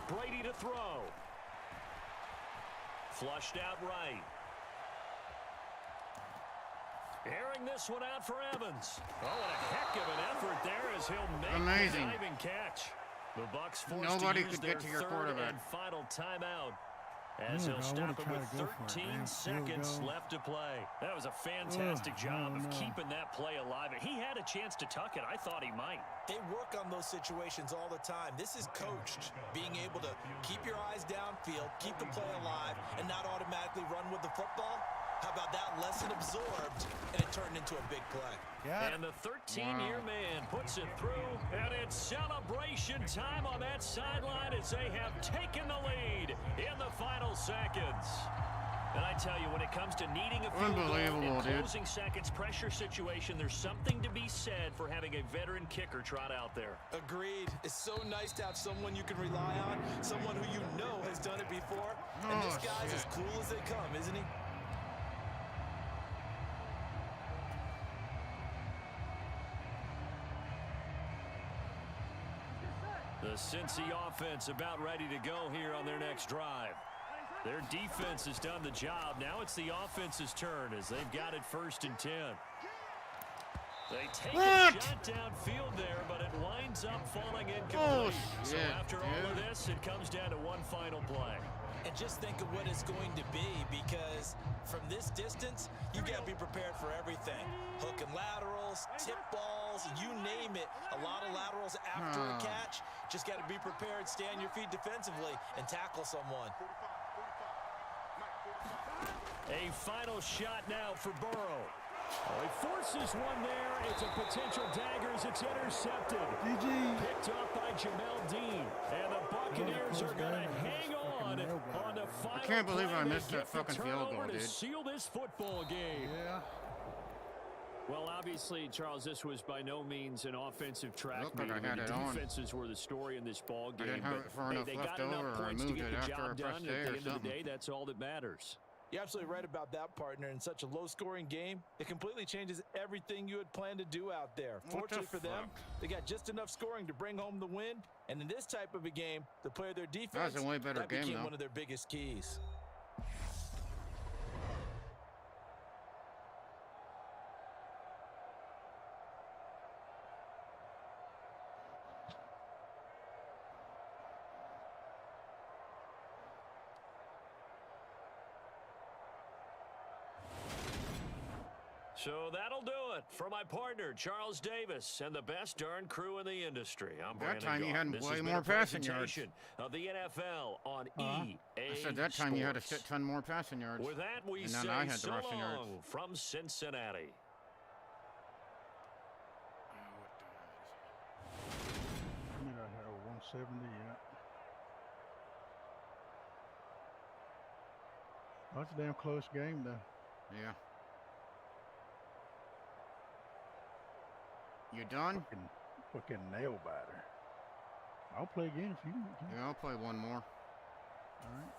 Brady to throw. Flushed out right. Airing this one out for Evans. Oh, what a heck of an effort there as he'll make the diving catch. The Bucs forced to use their third and final timeout as he'll stop it with 13 seconds left to play. That was a fantastic job of keeping that play alive. He had a chance to tuck it. I thought he might. They work on those situations all the time. This is coached, being able to keep your eyes downfield, keep the play alive, and not automatically run with the football. How about that lesson absorbed, and it turned into a big play. And the 13-year man puts it through, and it's celebration time on that sideline as they have taken the lead in the final seconds. And I tell you, when it comes to needing a field goal in closing seconds pressure situation, there's something to be said for having a veteran kicker trot out there. Agreed. It's so nice to have someone you can rely on, someone who you know has done it before. And this guy's as cool as they come, isn't he? The Cincy offense about ready to go here on their next drive. Their defense has done the job. Now it's the offense's turn as they've got it 1st and 10. They take a shot downfield there, but it winds up falling incomplete. So after all of this, it comes down to one final play. And just think of what it's going to be, because from this distance, you've got to be prepared for everything. Hook and laterals, tip balls, you name it. A lot of laterals after a catch. Just got to be prepared, stay on your feet defensively, and tackle someone. A final shot now for Burrow. Well, he forces one there. It's a potential dagger as it's intercepted. Picked up by Jamel Dean. And the Buccaneers are going to hang on the final. I can't believe I missed that fucking field goal, dude. To seal this football game. Yeah. Well, obviously, Charles, this was by no means an offensive track meet. The defenses were the story in this ball game. I didn't have it far enough left over, or I moved it after I pressed A or something. At the end of the day, that's all that matters. You're absolutely right about that, partner. In such a low-scoring game, it completely changes everything you had planned to do out there. Fortunately for them, they got just enough scoring to bring home the win. And in this type of a game, to play their defense, that was a way better game, became one of their biggest keys. So that'll do it for my partner, Charles Davis, and the best darn crew in the industry. I'm Brandon That time Gaughan. you had This way has more been a passing yards. of the NFL on EA I said that time you had a Sports. shit ton more passing yards. With that, we and say then I had the so rushing long yards. from Cincinnati. I mean, I had a 170, yeah. That's a damn close game, though. Yeah. You done? Fucking nail biter. I'll play again if you want to. Yeah, I'll play one more. All right.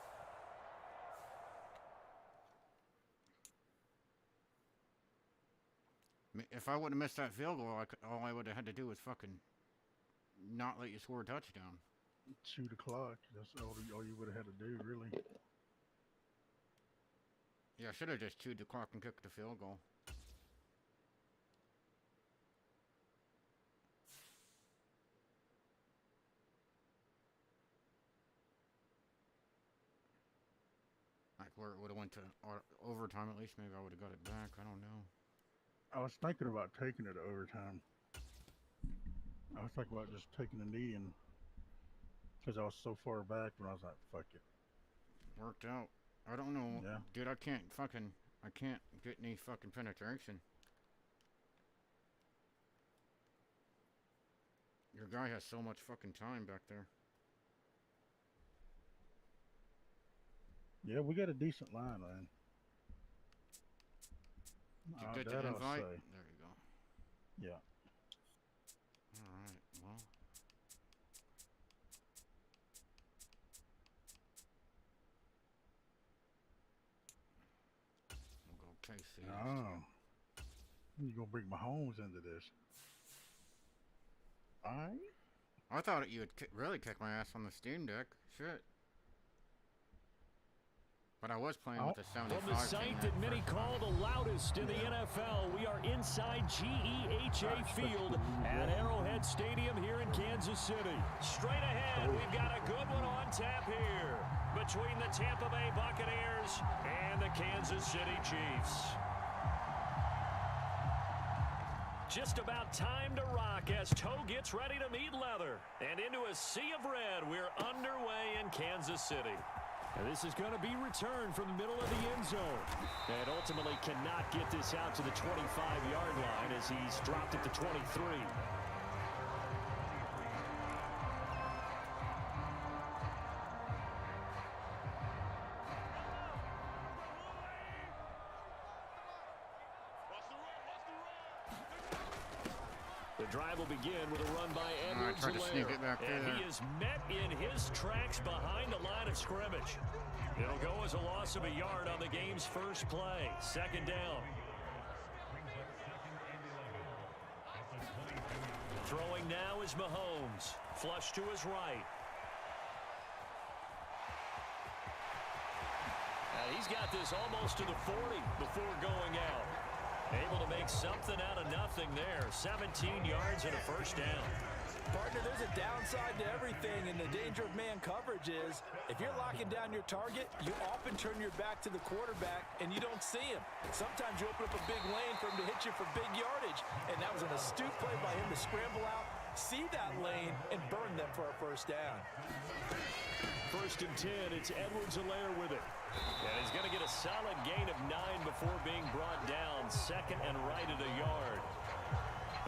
If I would have missed that field goal, all I would have had to do was fucking not let you score a touchdown. Shoot the clock. That's all you would have had to do, really. Yeah, I should have just chewed the clock and kicked the field goal. Like where it would have went to overtime, at least maybe I would have got it back. I don't know. I was thinking about taking it to overtime. I was thinking about just taking a knee, and because I was so far back, when I was like, fuck it. Worked out. I don't know. Yeah. Dude, I can't get any fucking penetration. Your guy has so much fucking time back there. Yeah, we got a decent line, man. You get That the I'll invite? say. There you go. Yeah. All right, well. We'll go KC. Oh. You gonna bring Mahomes into this? All right. I thought you would really kick my ass on the Steam Deck. Shit. But I was playing with the 75. From the site that many call the loudest in the NFL, we are inside GEHA Field at Arrowhead Stadium here in Kansas City. Straight ahead, we've got a good one on tap here between the Tampa Bay Buccaneers and the Kansas City Chiefs. Just about time to rock as toe gets ready to meet leather. And into a sea of red, we're underway in Kansas City. And this is going to be returned from the middle of the end zone. And ultimately cannot get this out to the 25-yard line as he's dropped at the 23. The drive will begin with a run by Edwards. Tried to sneak it back there. And he is met in his tracks behind the line of scrimmage. It'll go as a loss of a yard on the game's first play. Second down. Throwing now is Mahomes. Flush to his right. He's got this almost to the 40 before going out. Able to make something out of nothing there. 17 yards and a first down. Partner, there's a downside to everything, and the danger of man coverage is if you're locking down your target, you often turn your back to the quarterback and you don't see him. Sometimes you open up a big lane for him to hit you for big yardage, and that was an astute play by him to scramble out, see that lane, and burn them for a first down. First and 10, it's Edwards-Helaire with it. And he's going to get a solid gain of 9 before being brought down. Second and right at a yard.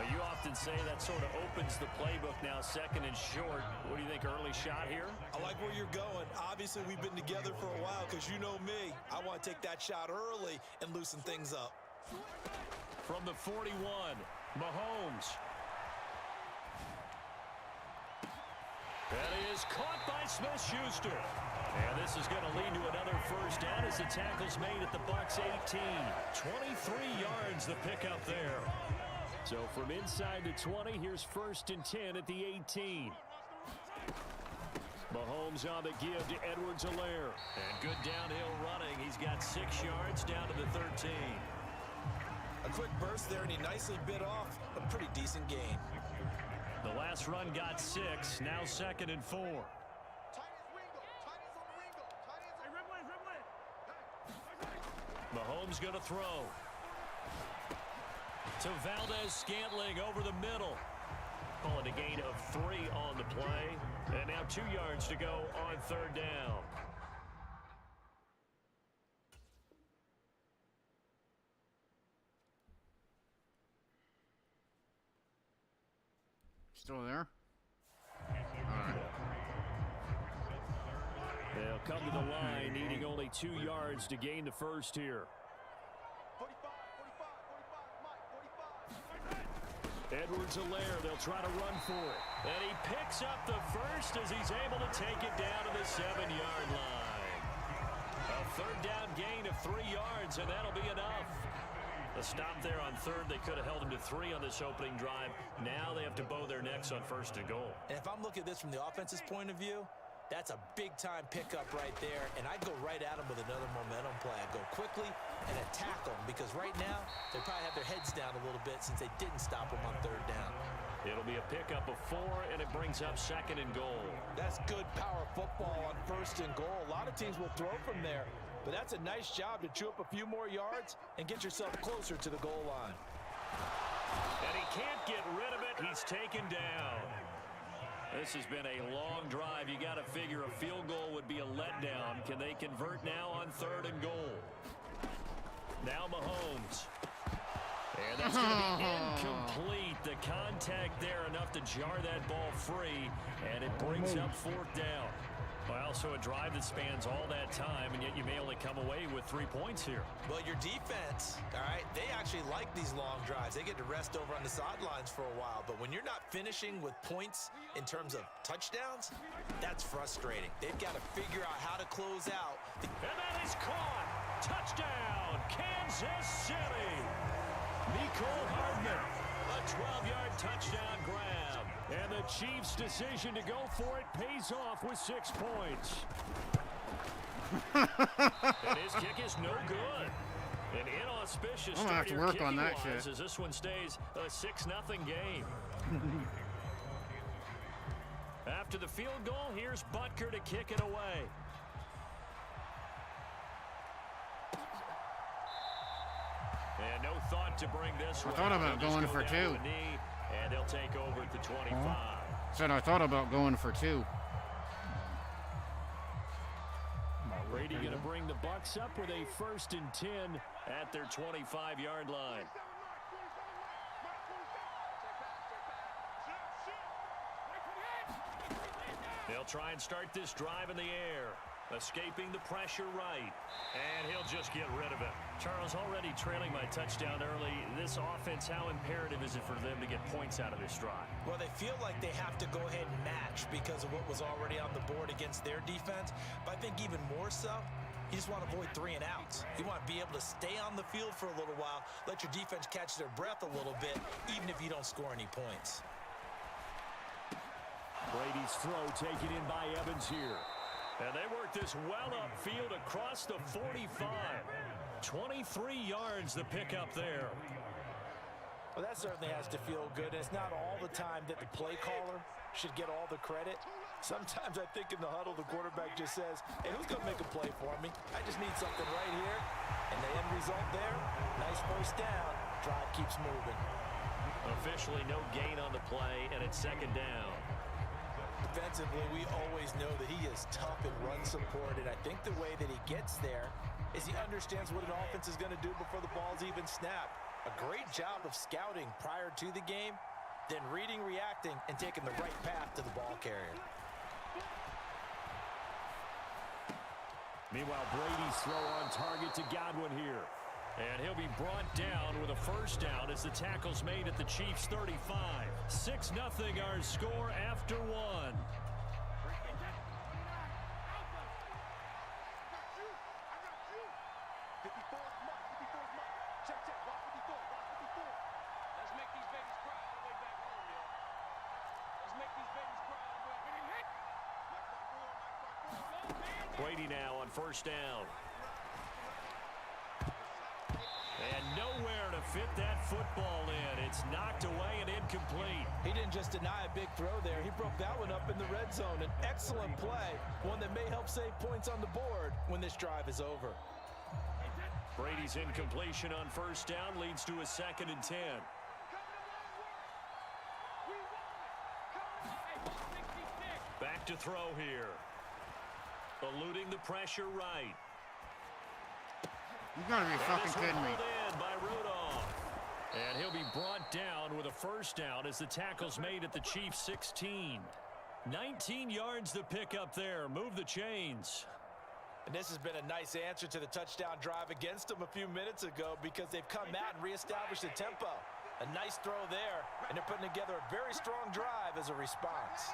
But you often say that sort of opens the playbook now, second and short. What do you think, early shot here? I like where you're going. Obviously, we've been together for a while because you know me. I want to take that shot early and loosen things up. From the 41, Mahomes. That is caught by Smith-Schuster. And this is going to lead to another first down as the tackle's made at the Bucs 18. 23 yards the pickup there. So from inside the 20, here's first and 10 at the 18. Mahomes on the give to Edwards-Helaire. And good downhill running. He's got 6 yards down to the 13. A quick burst there, and he nicely bit off a pretty decent gain. The last run got 6. Now second and 4. Mahomes going to throw. To Valdez-Scantling over the middle. Calling a gain of 3 on the play. And now 2 yards to go on third down. Still there? They'll come to the line, needing only 2 yards to gain the first here. Edwards-Helaire, they'll try to run for it. And he picks up the first as he's able to take it down to the 7-yard line. A third down gain of 3 yards, and that'll be enough. A stop there on third. They could have held him to 3 on this opening drive. Now they have to bow their necks on first and goal. And if I'm looking at this from the offense's point of view, that's a big-time pickup right there, and I'd go right at him with another momentum play. I'd go quickly and attack them because right now they probably have their heads down a little bit since they didn't stop him on third down. It'll be a pickup of 4, and it brings up second and goal. That's good power football on first and goal. A lot of teams will throw from there, but that's a nice job to chew up a few more yards and get yourself closer to the goal line. And he can't get rid of it. He's taken down. This has been a long drive. You got to figure a field goal would be a letdown. Can they convert now on third and goal? Now Mahomes. And that's going to be incomplete. The contact there enough to jar that ball free, and it brings up fourth down. Well, so a drive that spans all that time, and yet you may only come away with 3 points here. Well, your defense, all right, they actually like these long drives. They get to rest over on the sidelines for a while. But when you're not finishing with points in terms of touchdowns, that's frustrating. They've got to figure out how to close out. And that is caught. Touchdown, Kansas City. Nicole Hardman, a 12-yard touchdown grab. And the Chiefs' decision to go for it pays off with 6 points. And his kick is no good. An inauspicious I'm gonna have to work on that shit. As this one stays a 6-0 game. After the field goal, here's Butker to kick it away. And no thought to bring this one. I thought about going for 2. And they'll take over at the 25. Said I thought about going for 2. Brady going to bring the Bucs up with a 1st and 10 at their 25-yard line. They'll try and start this drive in the air. Escaping the pressure right. And he'll just get rid of it. Charles, already trailing by touchdown early. This offense, how imperative is it for them to get points out of this drive? Well, they feel like they have to go ahead and match because of what was already on the board against their defense. But I think even more so, you just want to avoid 3 and outs. You want to be able to stay on the field for a little while, let your defense catch their breath a little bit, even if you don't score any points. Brady's throw taken in by Evans here. And they work this well upfield across the 45. 23 yards the pickup there. Well, that certainly has to feel good. And it's not all the time that the play caller should get all the credit. Sometimes I think in the huddle, the quarterback just says, hey, who's going to make a play for me? I just need something right here. And the end result there, nice 1st down. Drive keeps moving. Officially no gain on the play, and it's 2nd down. Defensively, we always know that he is tough in run support, and I think the way that he gets there is he understands what an offense is going to do before the ball's even snapped. A great job of scouting prior to the game, then reading, reacting, and taking the right path to the ball carrier. Meanwhile, Brady's throw on target to Godwin here. And he'll be brought down with a 1st down as the tackle's made at the Chiefs' 35. 6-0 our score after 1. Brady now on 1st down. And nowhere to fit that football in. It's knocked away and incomplete. He didn't just deny a big throw there. He broke that one up in the red zone. An excellent play. One that may help save points on the board when this drive is over. Brady's incompletion on 1st down leads to a 2nd and 10. Back to throw here. Eluding the pressure right. You gotta be fucking kidding me. In by Rudolph. And he'll be brought down with a 1st down as the tackle's made at the Chiefs' 16. 19 yards the pickup there. Move the chains. And this has been a nice answer to the touchdown drive against them a few minutes ago because they've come out and reestablished the tempo. A nice throw there, and they're putting together a very strong drive as a response.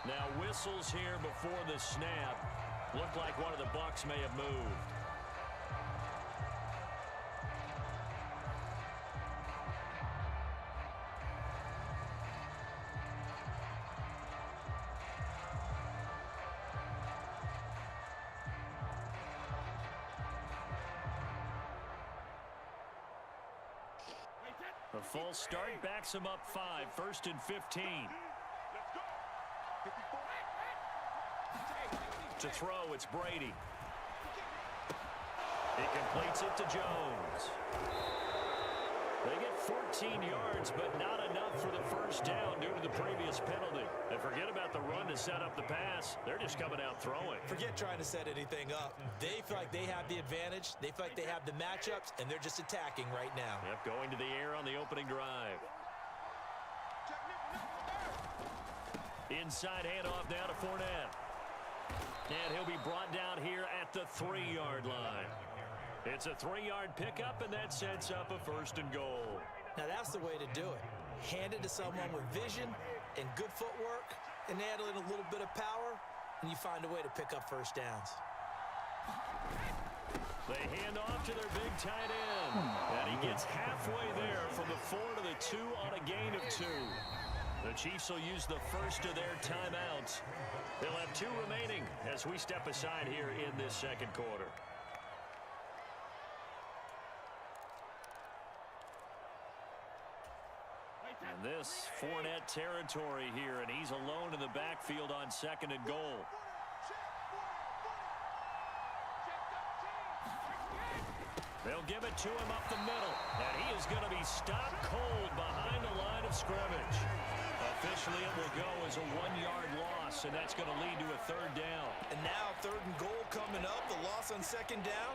Now whistles here before the snap. Looked like one of the Bucs may have moved. A full start backs him up 5. 1st and 15. To throw, it's Brady. He completes it to Jones. They get 14 yards, but not enough for the first down due to the previous penalty. And forget about the run to set up the pass. They're just coming out throwing. Forget trying to set anything up. They feel like they have the advantage. They feel like they have the matchups, and they're just attacking right now. Yep, going to the air on the opening drive. Inside handoff now to Fournette. And he'll be brought down here at the 3-yard line. It's a 3-yard pickup, and that sets up a 1st and goal. Now that's the way to do it. Hand it to someone with vision and good footwork, and add in a little bit of power, and you find a way to pick up first downs. They hand off to their big tight end. And he gets halfway there from the 4 to the 2 on a gain of 2. The Chiefs will use the first of their timeouts. They'll have 2 remaining as we step aside here in this second quarter. And this Fournette territory here, and he's alone in the backfield on 2nd and goal. They'll give it to him up the middle, and he is going to be stopped cold behind the line of scrimmage. Officially, it will go as a 1-yard loss, and that's going to lead to a 3rd down. And now 3rd and goal coming up, the loss on 2nd down.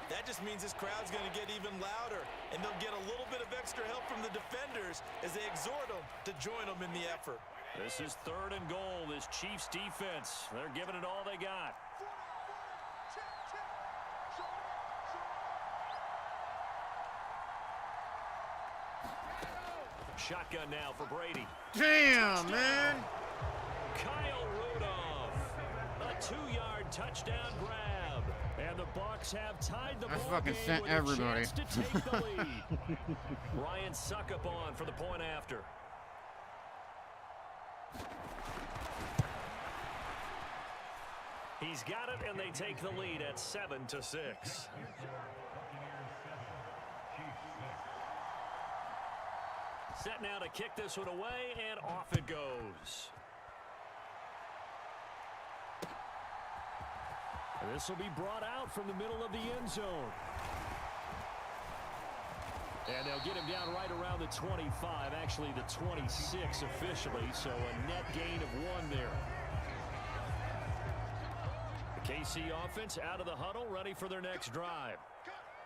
That just means this crowd's going to get even louder, and they'll get a little bit of extra help from the defenders as they exhort them to join them in the effort. This is 3rd and goal, this Chiefs defense. They're giving it all they got. Shotgun now for Brady. Damn, man. Kyle Rudolph. A 2-yard touchdown grab. And the Bucs have tied the ball fucking game sent with everybody. a chance to take the lead. Ryan Suckup on for the point after. He's got it, and they take the lead at 7-6. Set now to kick this one away, and off it goes. And this will be brought out from the middle of the end zone. And they'll get him down right around the 25, actually the 26 officially, so a net gain of 1 there. The KC offense out of the huddle, ready for their next drive.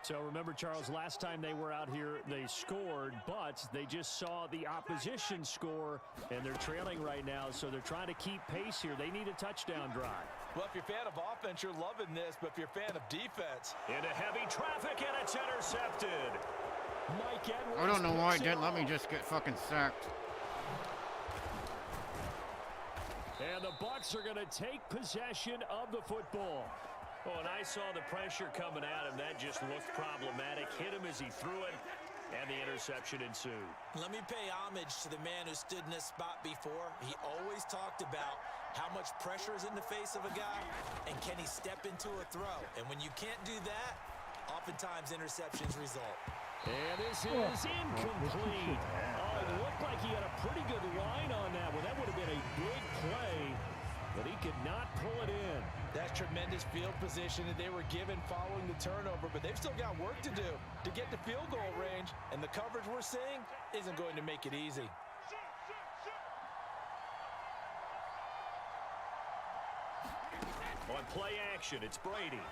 So remember, Charles, last time they were out here, they scored, but they just saw the opposition score, and they're trailing right now, so they're trying to keep pace here. They need a touchdown drive. Well, if you're a fan of offense, you're loving this, but if you're a fan of defense. Into heavy traffic, and it's intercepted. Mike Edwards. I don't know why it didn't let me just get fucking sacked. And the Bucs are going to take possession of the football. Oh, and I saw the pressure coming at him. That just looked problematic. Hit him as he threw it, and the interception ensued. Let me pay homage to the man who stood in this spot before. He always talked about how much pressure is in the face of a guy, and can he step into a throw. And when you can't do that, oftentimes interceptions result. And this is incomplete. Oh, it looked like he had a pretty good line on that one. That would have been a big play, but he could not pull it in. That's tremendous field position that they were given following the turnover, but they've still got work to do to get to field goal range, and the coverage we're seeing isn't going to make it easy. On play action, it's Brady.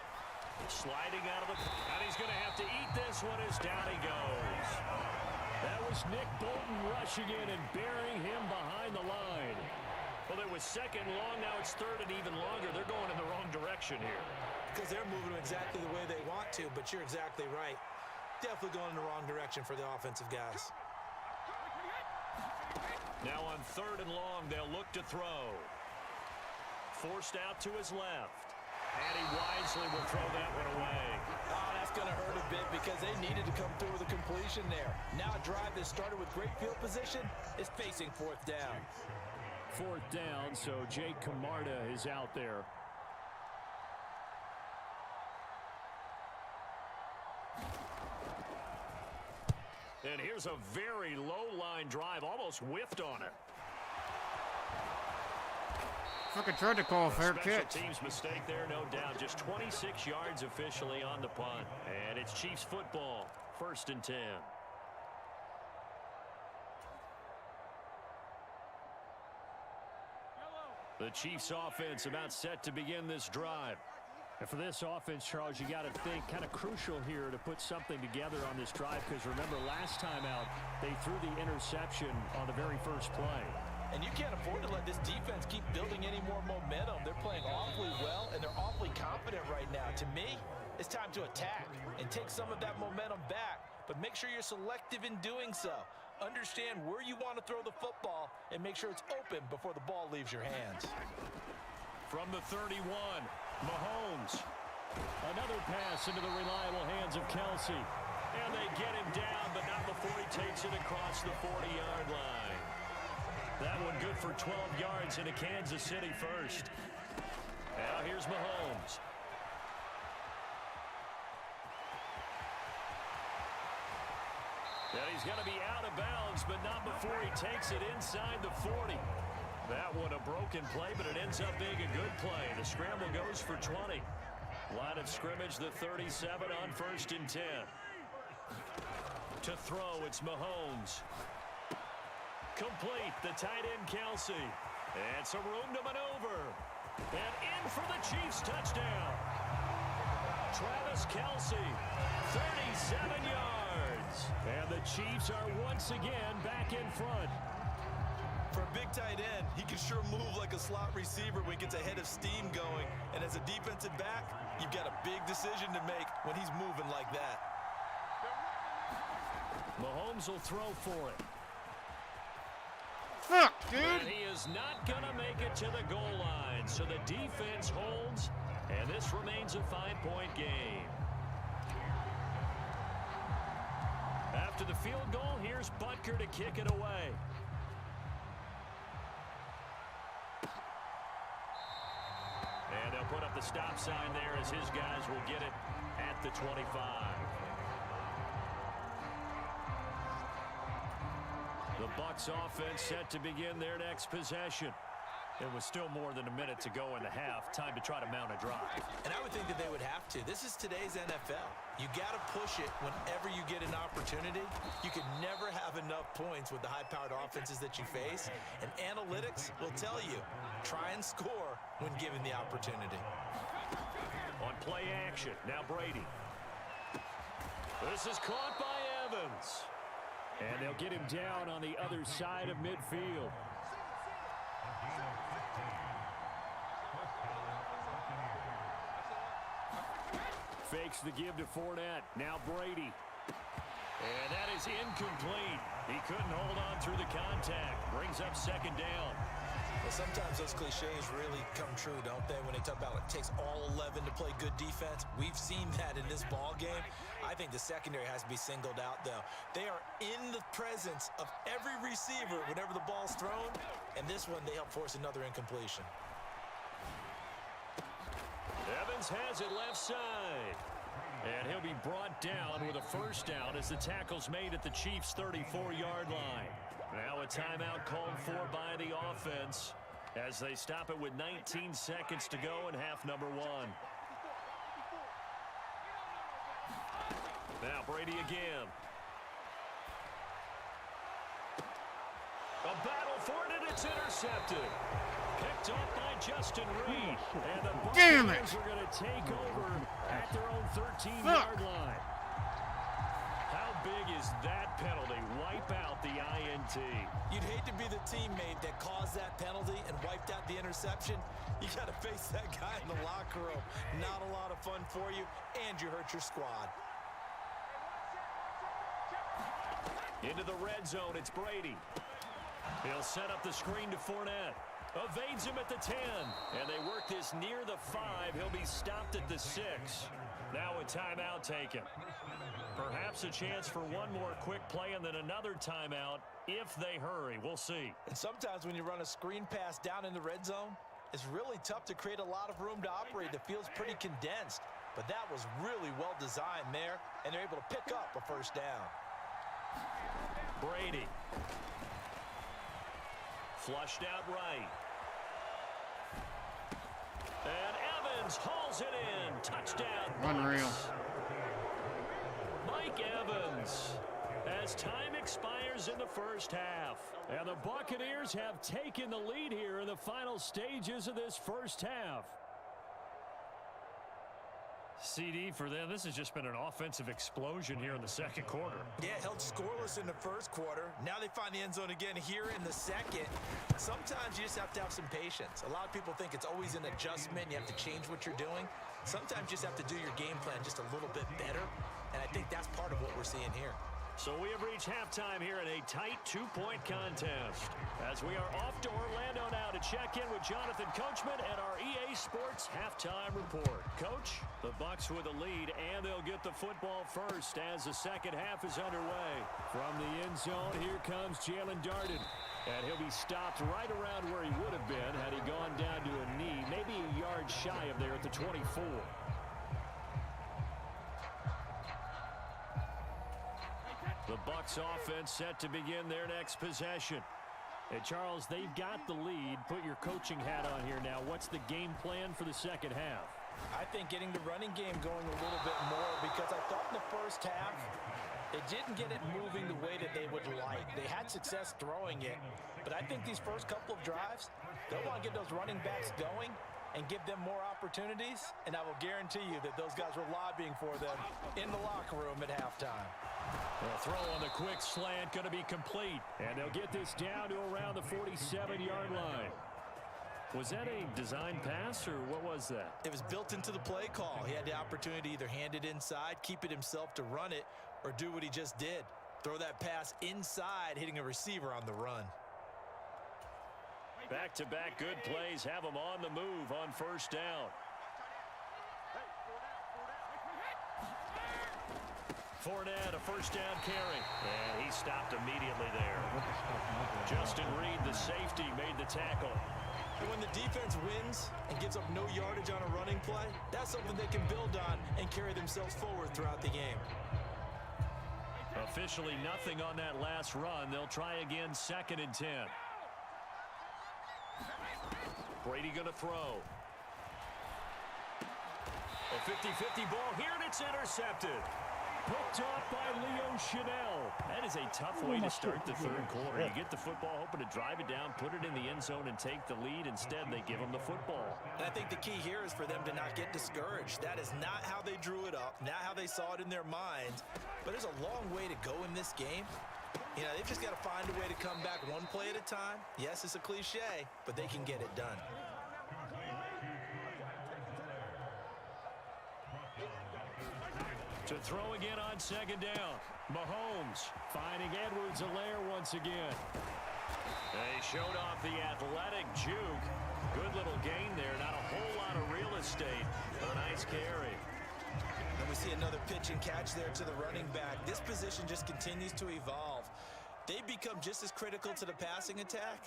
Sliding out of the... And he's going to have to eat this one as down he goes. That was Nick Bolton rushing in and burying him behind the line. Well, it was 2nd and long. Now it's 3rd and even longer. They're going in the wrong direction here. Because they're moving exactly the way they want to, but you're exactly right. Definitely going in the wrong direction for the offensive guys. Now on 3rd and long, they'll look to throw. Forced out to his left. And he wisely will throw that one away. Oh, that's going to hurt a bit because they needed to come through with a completion there. Now a drive that started with great field position is facing 4th down. 4th down, so Jake Camarda is out there. And here's a very low line drive, almost whiffed on it. Fucking tried to call a fair catch. Special teams mistake there, no doubt. Just 26 yards officially on the punt. And it's Chiefs football, 1st and 10. The Chiefs offense about set to begin this drive. And for this offense, Charles, you got to think kind of crucial here to put something together on this drive, because remember last time out they threw the interception on the very first play. And you can't afford to let this defense keep building any more momentum. They're playing awfully well, and they're awfully confident right now. To me, it's time to attack and take some of that momentum back, but make sure you're selective in doing so. Understand where you want to throw the football and make sure it's open before the ball leaves your hands. From the 31, Mahomes. Another pass into the reliable hands of Kelsey. And they get him down, but not before he takes it across the 40-yard line. That one good for 12 yards into Kansas City first. Now here's Mahomes. And he's going to be out of bounds, but not before he takes it inside the 40. That one a broken play, but it ends up being a good play. The scramble goes for 20. Line of scrimmage, the 37 on 1st and 10. To throw, it's Mahomes. Complete, the tight end Kelsey. And some room to maneuver. And in for the Chiefs touchdown. Travis Kelsey, 37 yards. And the Chiefs are once again back in front. For a big tight end, he can sure move like a slot receiver when he gets a head of steam going. And as a defensive back, you've got a big decision to make when he's moving like that. Mahomes will throw for it. Fuck, dude. And he is not going to make it to the goal line. So the defense holds, and this remains a 5-point game. After the field goal, here's Butker to kick it away. And they'll put up the stop sign there as his guys will get it at the 25. The Bucs offense set to begin their next possession. It was still more than a minute to go in the half. Time to try to mount a drive. And I would think that they would have to. This is today's NFL. You got to push it whenever you get an opportunity. You can never have enough points with the high-powered offenses that you face. And analytics will tell you, try and score when given the opportunity. On play action, now Brady. This is caught by Evans. And they'll get him down on the other side of midfield. Fakes the give to Fournette. Now Brady. And that is incomplete. He couldn't hold on through the contact. Brings up 2nd down. Well, sometimes those cliches really come true, don't they? When they talk about it takes all 11 to play good defense. We've seen that in this ball game. I think the secondary has to be singled out, though. They are in the presence of every receiver whenever the ball's thrown. And this one, they help force another incompletion. Evans has it left side. And he'll be brought down with a 1st down as the tackle's made at the Chiefs' 34-yard line. Now a timeout called for by the offense as they stop it with 19 seconds to go in half number 1. Now Brady again. A battle for it, and it's intercepted. Picked off by Justin Reed. And the Buccaneers are going to take over at their own 13-yard line. How big is that penalty? Wipe out the INT. You'd hate to be the teammate that caused that penalty and wiped out the interception. You got to face that guy in the locker room. Not a lot of fun for you, and you hurt your squad. Into the red zone, it's Brady. He'll set up the screen to Fournette. Evades him at the 10. And they work this near the 5. He'll be stopped at the 6. Now a timeout taken. Perhaps a chance for one more quick play and then another timeout if they hurry. We'll see. And sometimes when you run a screen pass down in the red zone, it's really tough to create a lot of room to operate. The field's pretty condensed. But that was really well designed there, and they're able to pick up a 1st down. Brady. Flushed out right. And Evans hauls it in. Touchdown. Unreal. Mike Evans has as time expires in the first half. And the Buccaneers have taken the lead here in the final stages of this first half. CD for them, this has just been an offensive explosion here in the second quarter. Yeah, held scoreless in the first quarter. Now they find the end zone again here in the second. Sometimes you just have to have some patience. A lot of people think it's always an adjustment. You have to change what you're doing. Sometimes you just have to do your game plan just a little bit better. And I think that's part of what we're seeing here. So we have reached halftime here in a tight two-point contest. As we are off to Orlando now to check in with Jonathan Coachman and our EA Sports halftime report. Coach, the Bucs with the lead, and they'll get the football first as the second half is underway. From the end zone, here comes Jalen Darden. And he'll be stopped right around where he would have been had he gone down to a knee, maybe a yard shy of there at the 24. The Bucs offense set to begin their next possession. And Charles, they've got the lead. Put your coaching hat on here now. What's the game plan for the second half? I think getting the running game going a little bit more, because I thought in the first half they didn't get it moving the way that they would like. They had success throwing it, but I think these first couple of drives, they'll want to get those running backs going and give them more opportunities, and I will guarantee you that those guys were lobbying for them in the locker room at halftime. The throw on the quick slant going to be complete, and they'll get this down to around the 47-yard line. Was that a design pass, or what was that? It was built into the play call. He had the opportunity to either hand it inside, keep it himself to run it, or do what he just did. Throw that pass inside, hitting a receiver on the run. Back-to-back good plays have them on the move on first down. Fournette, a first down carry. And he stopped immediately there. Justin Reed, the safety, made the tackle. And when the defense wins and gives up no yardage on a running play, that's something they can build on and carry themselves forward throughout the game. Officially nothing on that last run. They'll try again, 2nd and 10. Brady going to throw. A 50-50 ball here, and it's intercepted. Picked off by Leo Chanel. That is a tough way to start the third quarter. You get the football, hoping to drive it down, put it in the end zone, and take the lead. Instead, they give them the football. And I think the key here is for them to not get discouraged. That is not how they drew it up, not how they saw it in their minds. But there's a long way to go in this game. You know, they've just got to find a way to come back one play at a time. Yes, it's a cliche, but they can get it done. To throw again on 2nd down. Mahomes finding Edwards-Helaire once again. They showed off the athletic juke. Good little gain there. Not a whole lot of real estate, but a nice carry. And we see another pitch and catch there to the running back. This position just continues to evolve. They become just as critical to the passing attack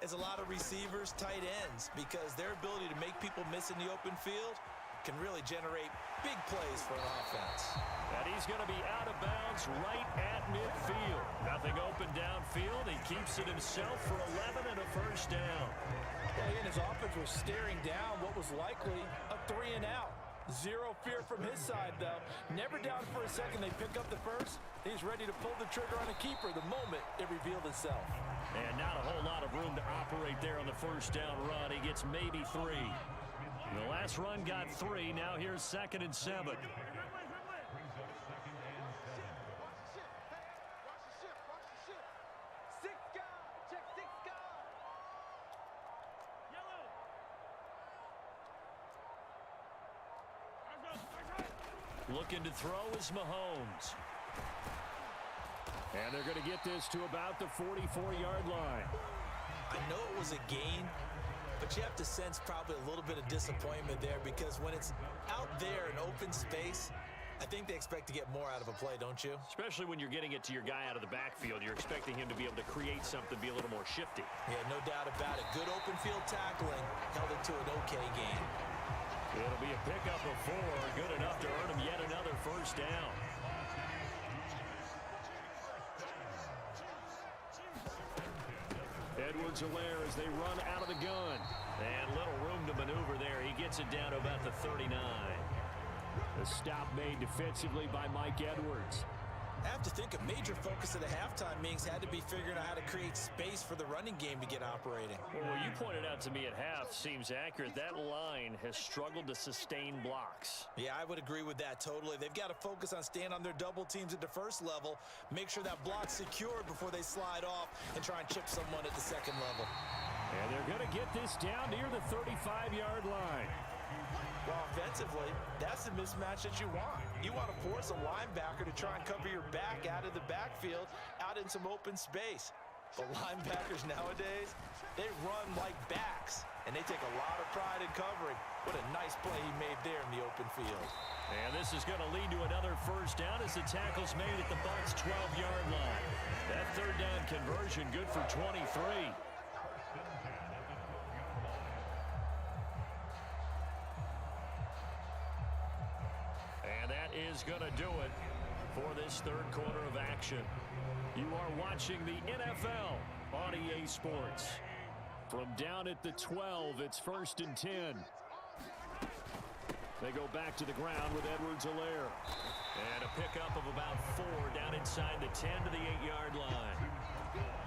as a lot of receivers, tight ends, because their ability to make people miss in the open field can really generate big plays for an offense. And he's going to be out of bounds right at midfield. Nothing open downfield. He keeps it himself for 11 and a first down. Yeah, and his offense was staring down what was likely a 3 and out. Zero fear from his side, though. Never down for a second. They pick up the first. He's ready to pull the trigger on a keeper the moment it revealed itself. And not a whole lot of room to operate there on the first down run. He gets maybe 3. The last run got 3. Now here's 2nd and 7. Looking to throw is Mahomes. And they're going to get this to about the 44-yard line. I know it was a gain, but you have to sense probably a little bit of disappointment there, because when it's out there in open space, I think they expect to get more out of a play, don't you? Especially when you're getting it to your guy out of the backfield. You're expecting him to be able to create something, be a little more shifty. Yeah, no doubt about it. Good open field tackling held it to an okay gain. It'll be a pickup of 4, good enough to earn him yet another first down. Edwards-Helaire as they run out of the gun. And little room to maneuver there. He gets it down to about the 39. The stop made defensively by Mike Edwards. I have to think a major focus of the halftime meetings had to be figuring out how to create space for the running game to get operating. Well, what you pointed out to me at half seems accurate. That line has struggled to sustain blocks. Yeah, I would agree with that totally. They've got to focus on staying on their double teams at the first level, make sure that block's secured before they slide off, and try and chip someone at the second level. And they're going to get this down near the 35-yard line. Well, offensively, that's the mismatch that you want. You want to force a linebacker to try and cover your back out of the backfield, out in some open space. But linebackers nowadays, they run like backs, and they take a lot of pride in covering. What a nice play he made there in the open field. And this is going to lead to another first down as the tackle's made at the Bucs' 12-yard line. That third down conversion good for 23. And that is going to do it for this third quarter of action. You are watching the NFL on EA Sports. From down at the 12, it's 1st and 10. They go back to the ground with Edwards-Helaire. And a pickup of about 4 down inside the 10 to the 8-yard line.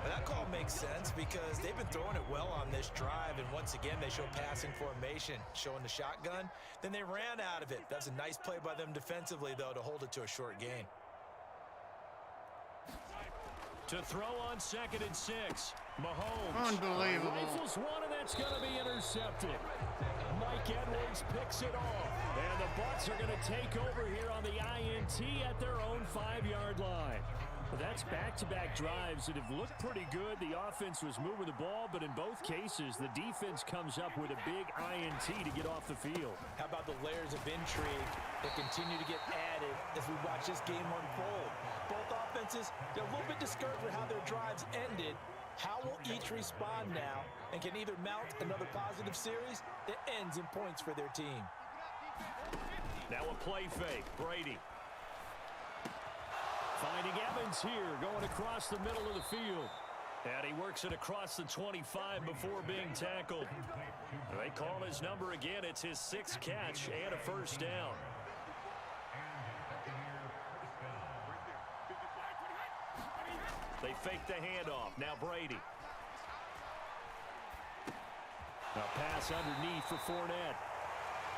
That call makes sense because they've been throwing it well on this drive, and once again they show passing formation, showing the shotgun. Then they ran out of it. That's a nice play by them defensively, though, to hold it to a short gain. To throw on 2nd and 6. Mahomes. Unbelievable. Rifles one, and that's going to be intercepted. Mike Edwards picks it off. And the Bucs are going to take over here on the INT at their own 5-yard line. That's back-to-back drives that have looked pretty good. The offense was moving the ball, but in both cases, the defense comes up with a big INT to get off the field. How about the layers of intrigue that continue to get added as we watch this game unfold? Both offenses, they're a little bit discouraged with how their drives ended. How will each respond now and can either mount another positive series that ends in points for their team? Now a play fake. Brady. Finding Evans here, going across the middle of the field. And he works it across the 25 before being tackled. They call his number again. It's his 6th catch and a first down. They fake the handoff. Now Brady. A pass underneath for Fournette.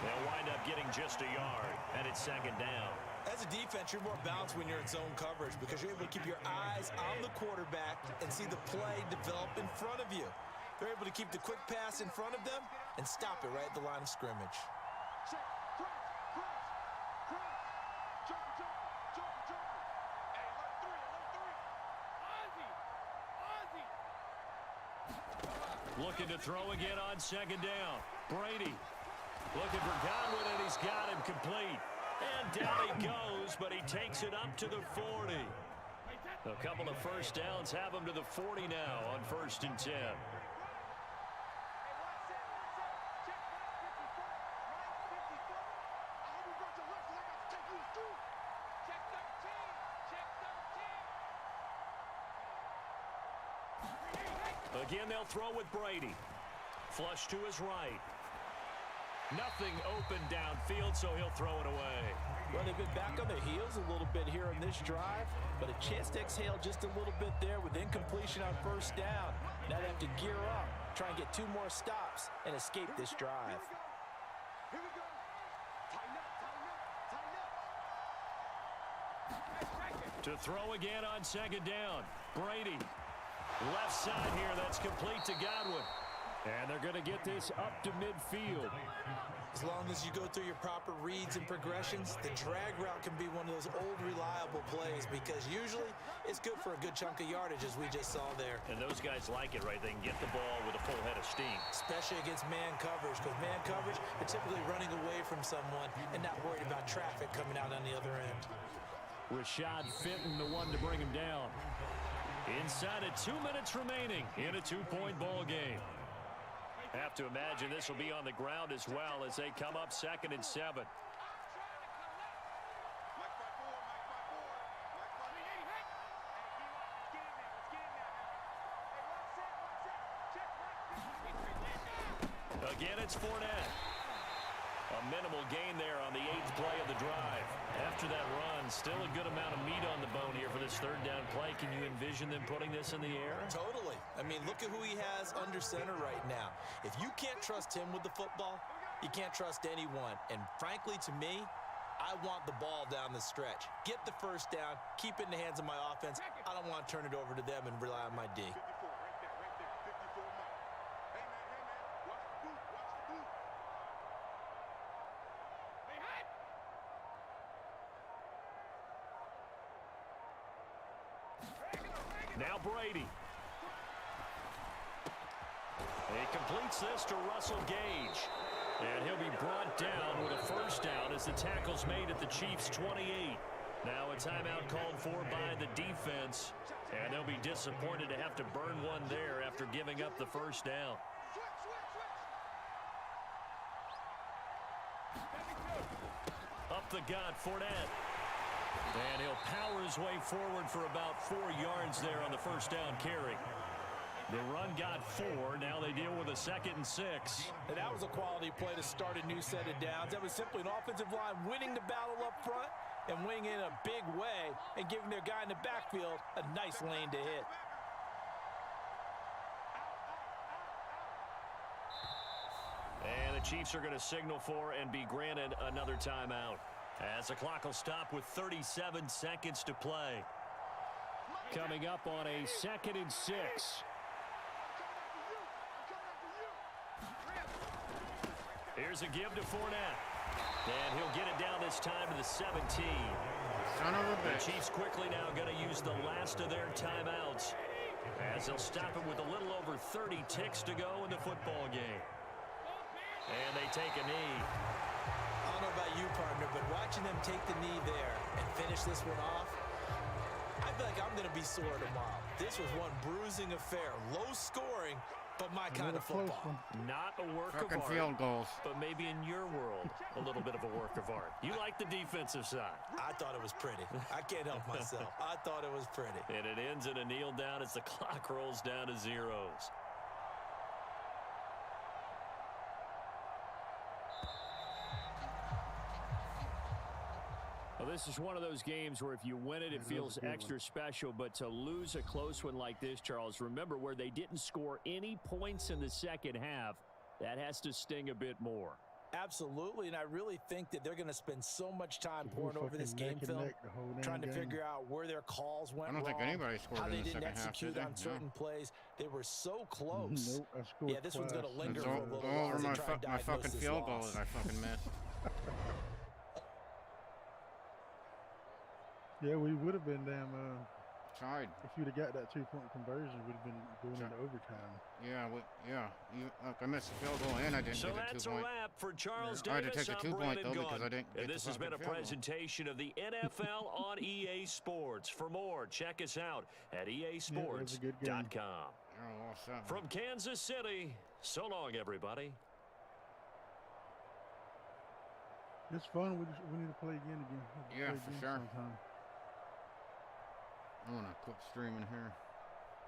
They'll wind up getting just a yard, and it's 2nd down. As a defense, you're more balanced when you're in zone coverage because you're able to keep your eyes on the quarterback and see the play develop in front of you. They're able to keep the quick pass in front of them and stop it right at the line of scrimmage. Looking to throw again on 2nd down. Brady looking for Godwin, and he's got him complete. And down he goes, but he takes it up to the 40. A couple of first downs have him to the 40 now on 1st and 10. Again, they'll throw with Brady. Flush to his right. Nothing open downfield, so he'll throw it away. Well, they've been back on their heels a little bit here in this drive, but a chance to exhale just a little bit there with incompletion on 1st down. Now they have to gear up, try and get 2 more stops, and escape this drive. To throw again on 2nd down. Brady. Left side here, that's complete to Godwin. And they're going to get this up to midfield. As long as you go through your proper reads and progressions, the drag route can be one of those old reliable plays because usually it's good for a good chunk of yardage as we just saw there. And those guys like it, right? They can get the ball with a full head of steam. Especially against man coverage, because man coverage, they're typically running away from someone and not worried about traffic coming out on the other end. Rashad Fenton, the one to bring him down. Inside of 2 minutes remaining in a 2-point ball game. Have to imagine this will be on the ground as well as they come up 2nd and 7. Again, it's Fournette. A minimal gain there on the 8th play of the drive. After that run, still a good amount of meat on the bone here for this third down play. Can you envision them putting this in the air? Totally. I mean, look at who he has under center right now. If you can't trust him with the football, you can't trust anyone. And frankly, to me, I want the ball down the stretch. Get the first down, keep it in the hands of my offense. I don't want to turn it over to them and rely on my D. Now Brady. He completes this to Russell Gage. And he'll be brought down with a first down as the tackle's made at the Chiefs' 28. Now a timeout called for by the defense. And they'll be disappointed to have to burn one there after giving up the first down. Up the gut, Fournette. And he'll power his way forward for about 4 yards there on the first down carry. The run got 4. Now they deal with a 2nd and 6. And that was a quality play to start a new set of downs. That was simply an offensive line winning the battle up front and winning in a big way and giving their guy in the backfield a nice lane to hit. And the Chiefs are going to signal for and be granted another timeout, as the clock will stop with 37 seconds to play. Coming up on a 2nd and 6. Here's a give to Fournette. And he'll get it down this time to the 17. Son of a bitch. The Chiefs quickly now going to use the last of their timeouts, as they'll stop it with a little over 30 ticks to go in the football game. And they take a knee. I don't know about you, partner, but watching them take the knee there and finish this one off, I feel like I'm going to be sore tomorrow. This was one bruising affair. Low scoring, but my kind of football. Not a work Fucking of art, field goals. but maybe in your world, a little bit of a work of art. You like the defensive side. I thought it was pretty. I can't help myself. I thought it was pretty. And it ends in a kneel down as the clock rolls down to zeros. Well, this is one of those games where if you win it, it feels extra special. But to lose a close one like this, Charles, remember where they didn't score any points in the second half, that has to sting a bit more. Absolutely, and I really think that they're going to spend so much time pouring over this game film, trying to figure out where their calls went wrong. I don't think anybody scored how in they the didn't second half, execute did they? on certain plays. They were so close. Nope, I scored Yeah, this one's going to linger It's for a little all while over as they my, try to my diagnose fucking this field goal loss. that I fucking missed. Yeah, we would have been damn. Tied. If you'd have got that 2-point conversion, we'd have been going into overtime. Yeah, look, I missed the field goal and I didn't So get a that's a 2-point. wrap for Charles I had to Davis. take the I'm 2-point Brandon though because Gaudin. I didn't get And this the has been a fucking field goal. presentation of the NFL on EA Sports. For more, check us out at easports.com. I lost that one. From Kansas City, so long, everybody. It's fun. We need to play again. Yeah, Play for again sure. sometime. I want to quit streaming here.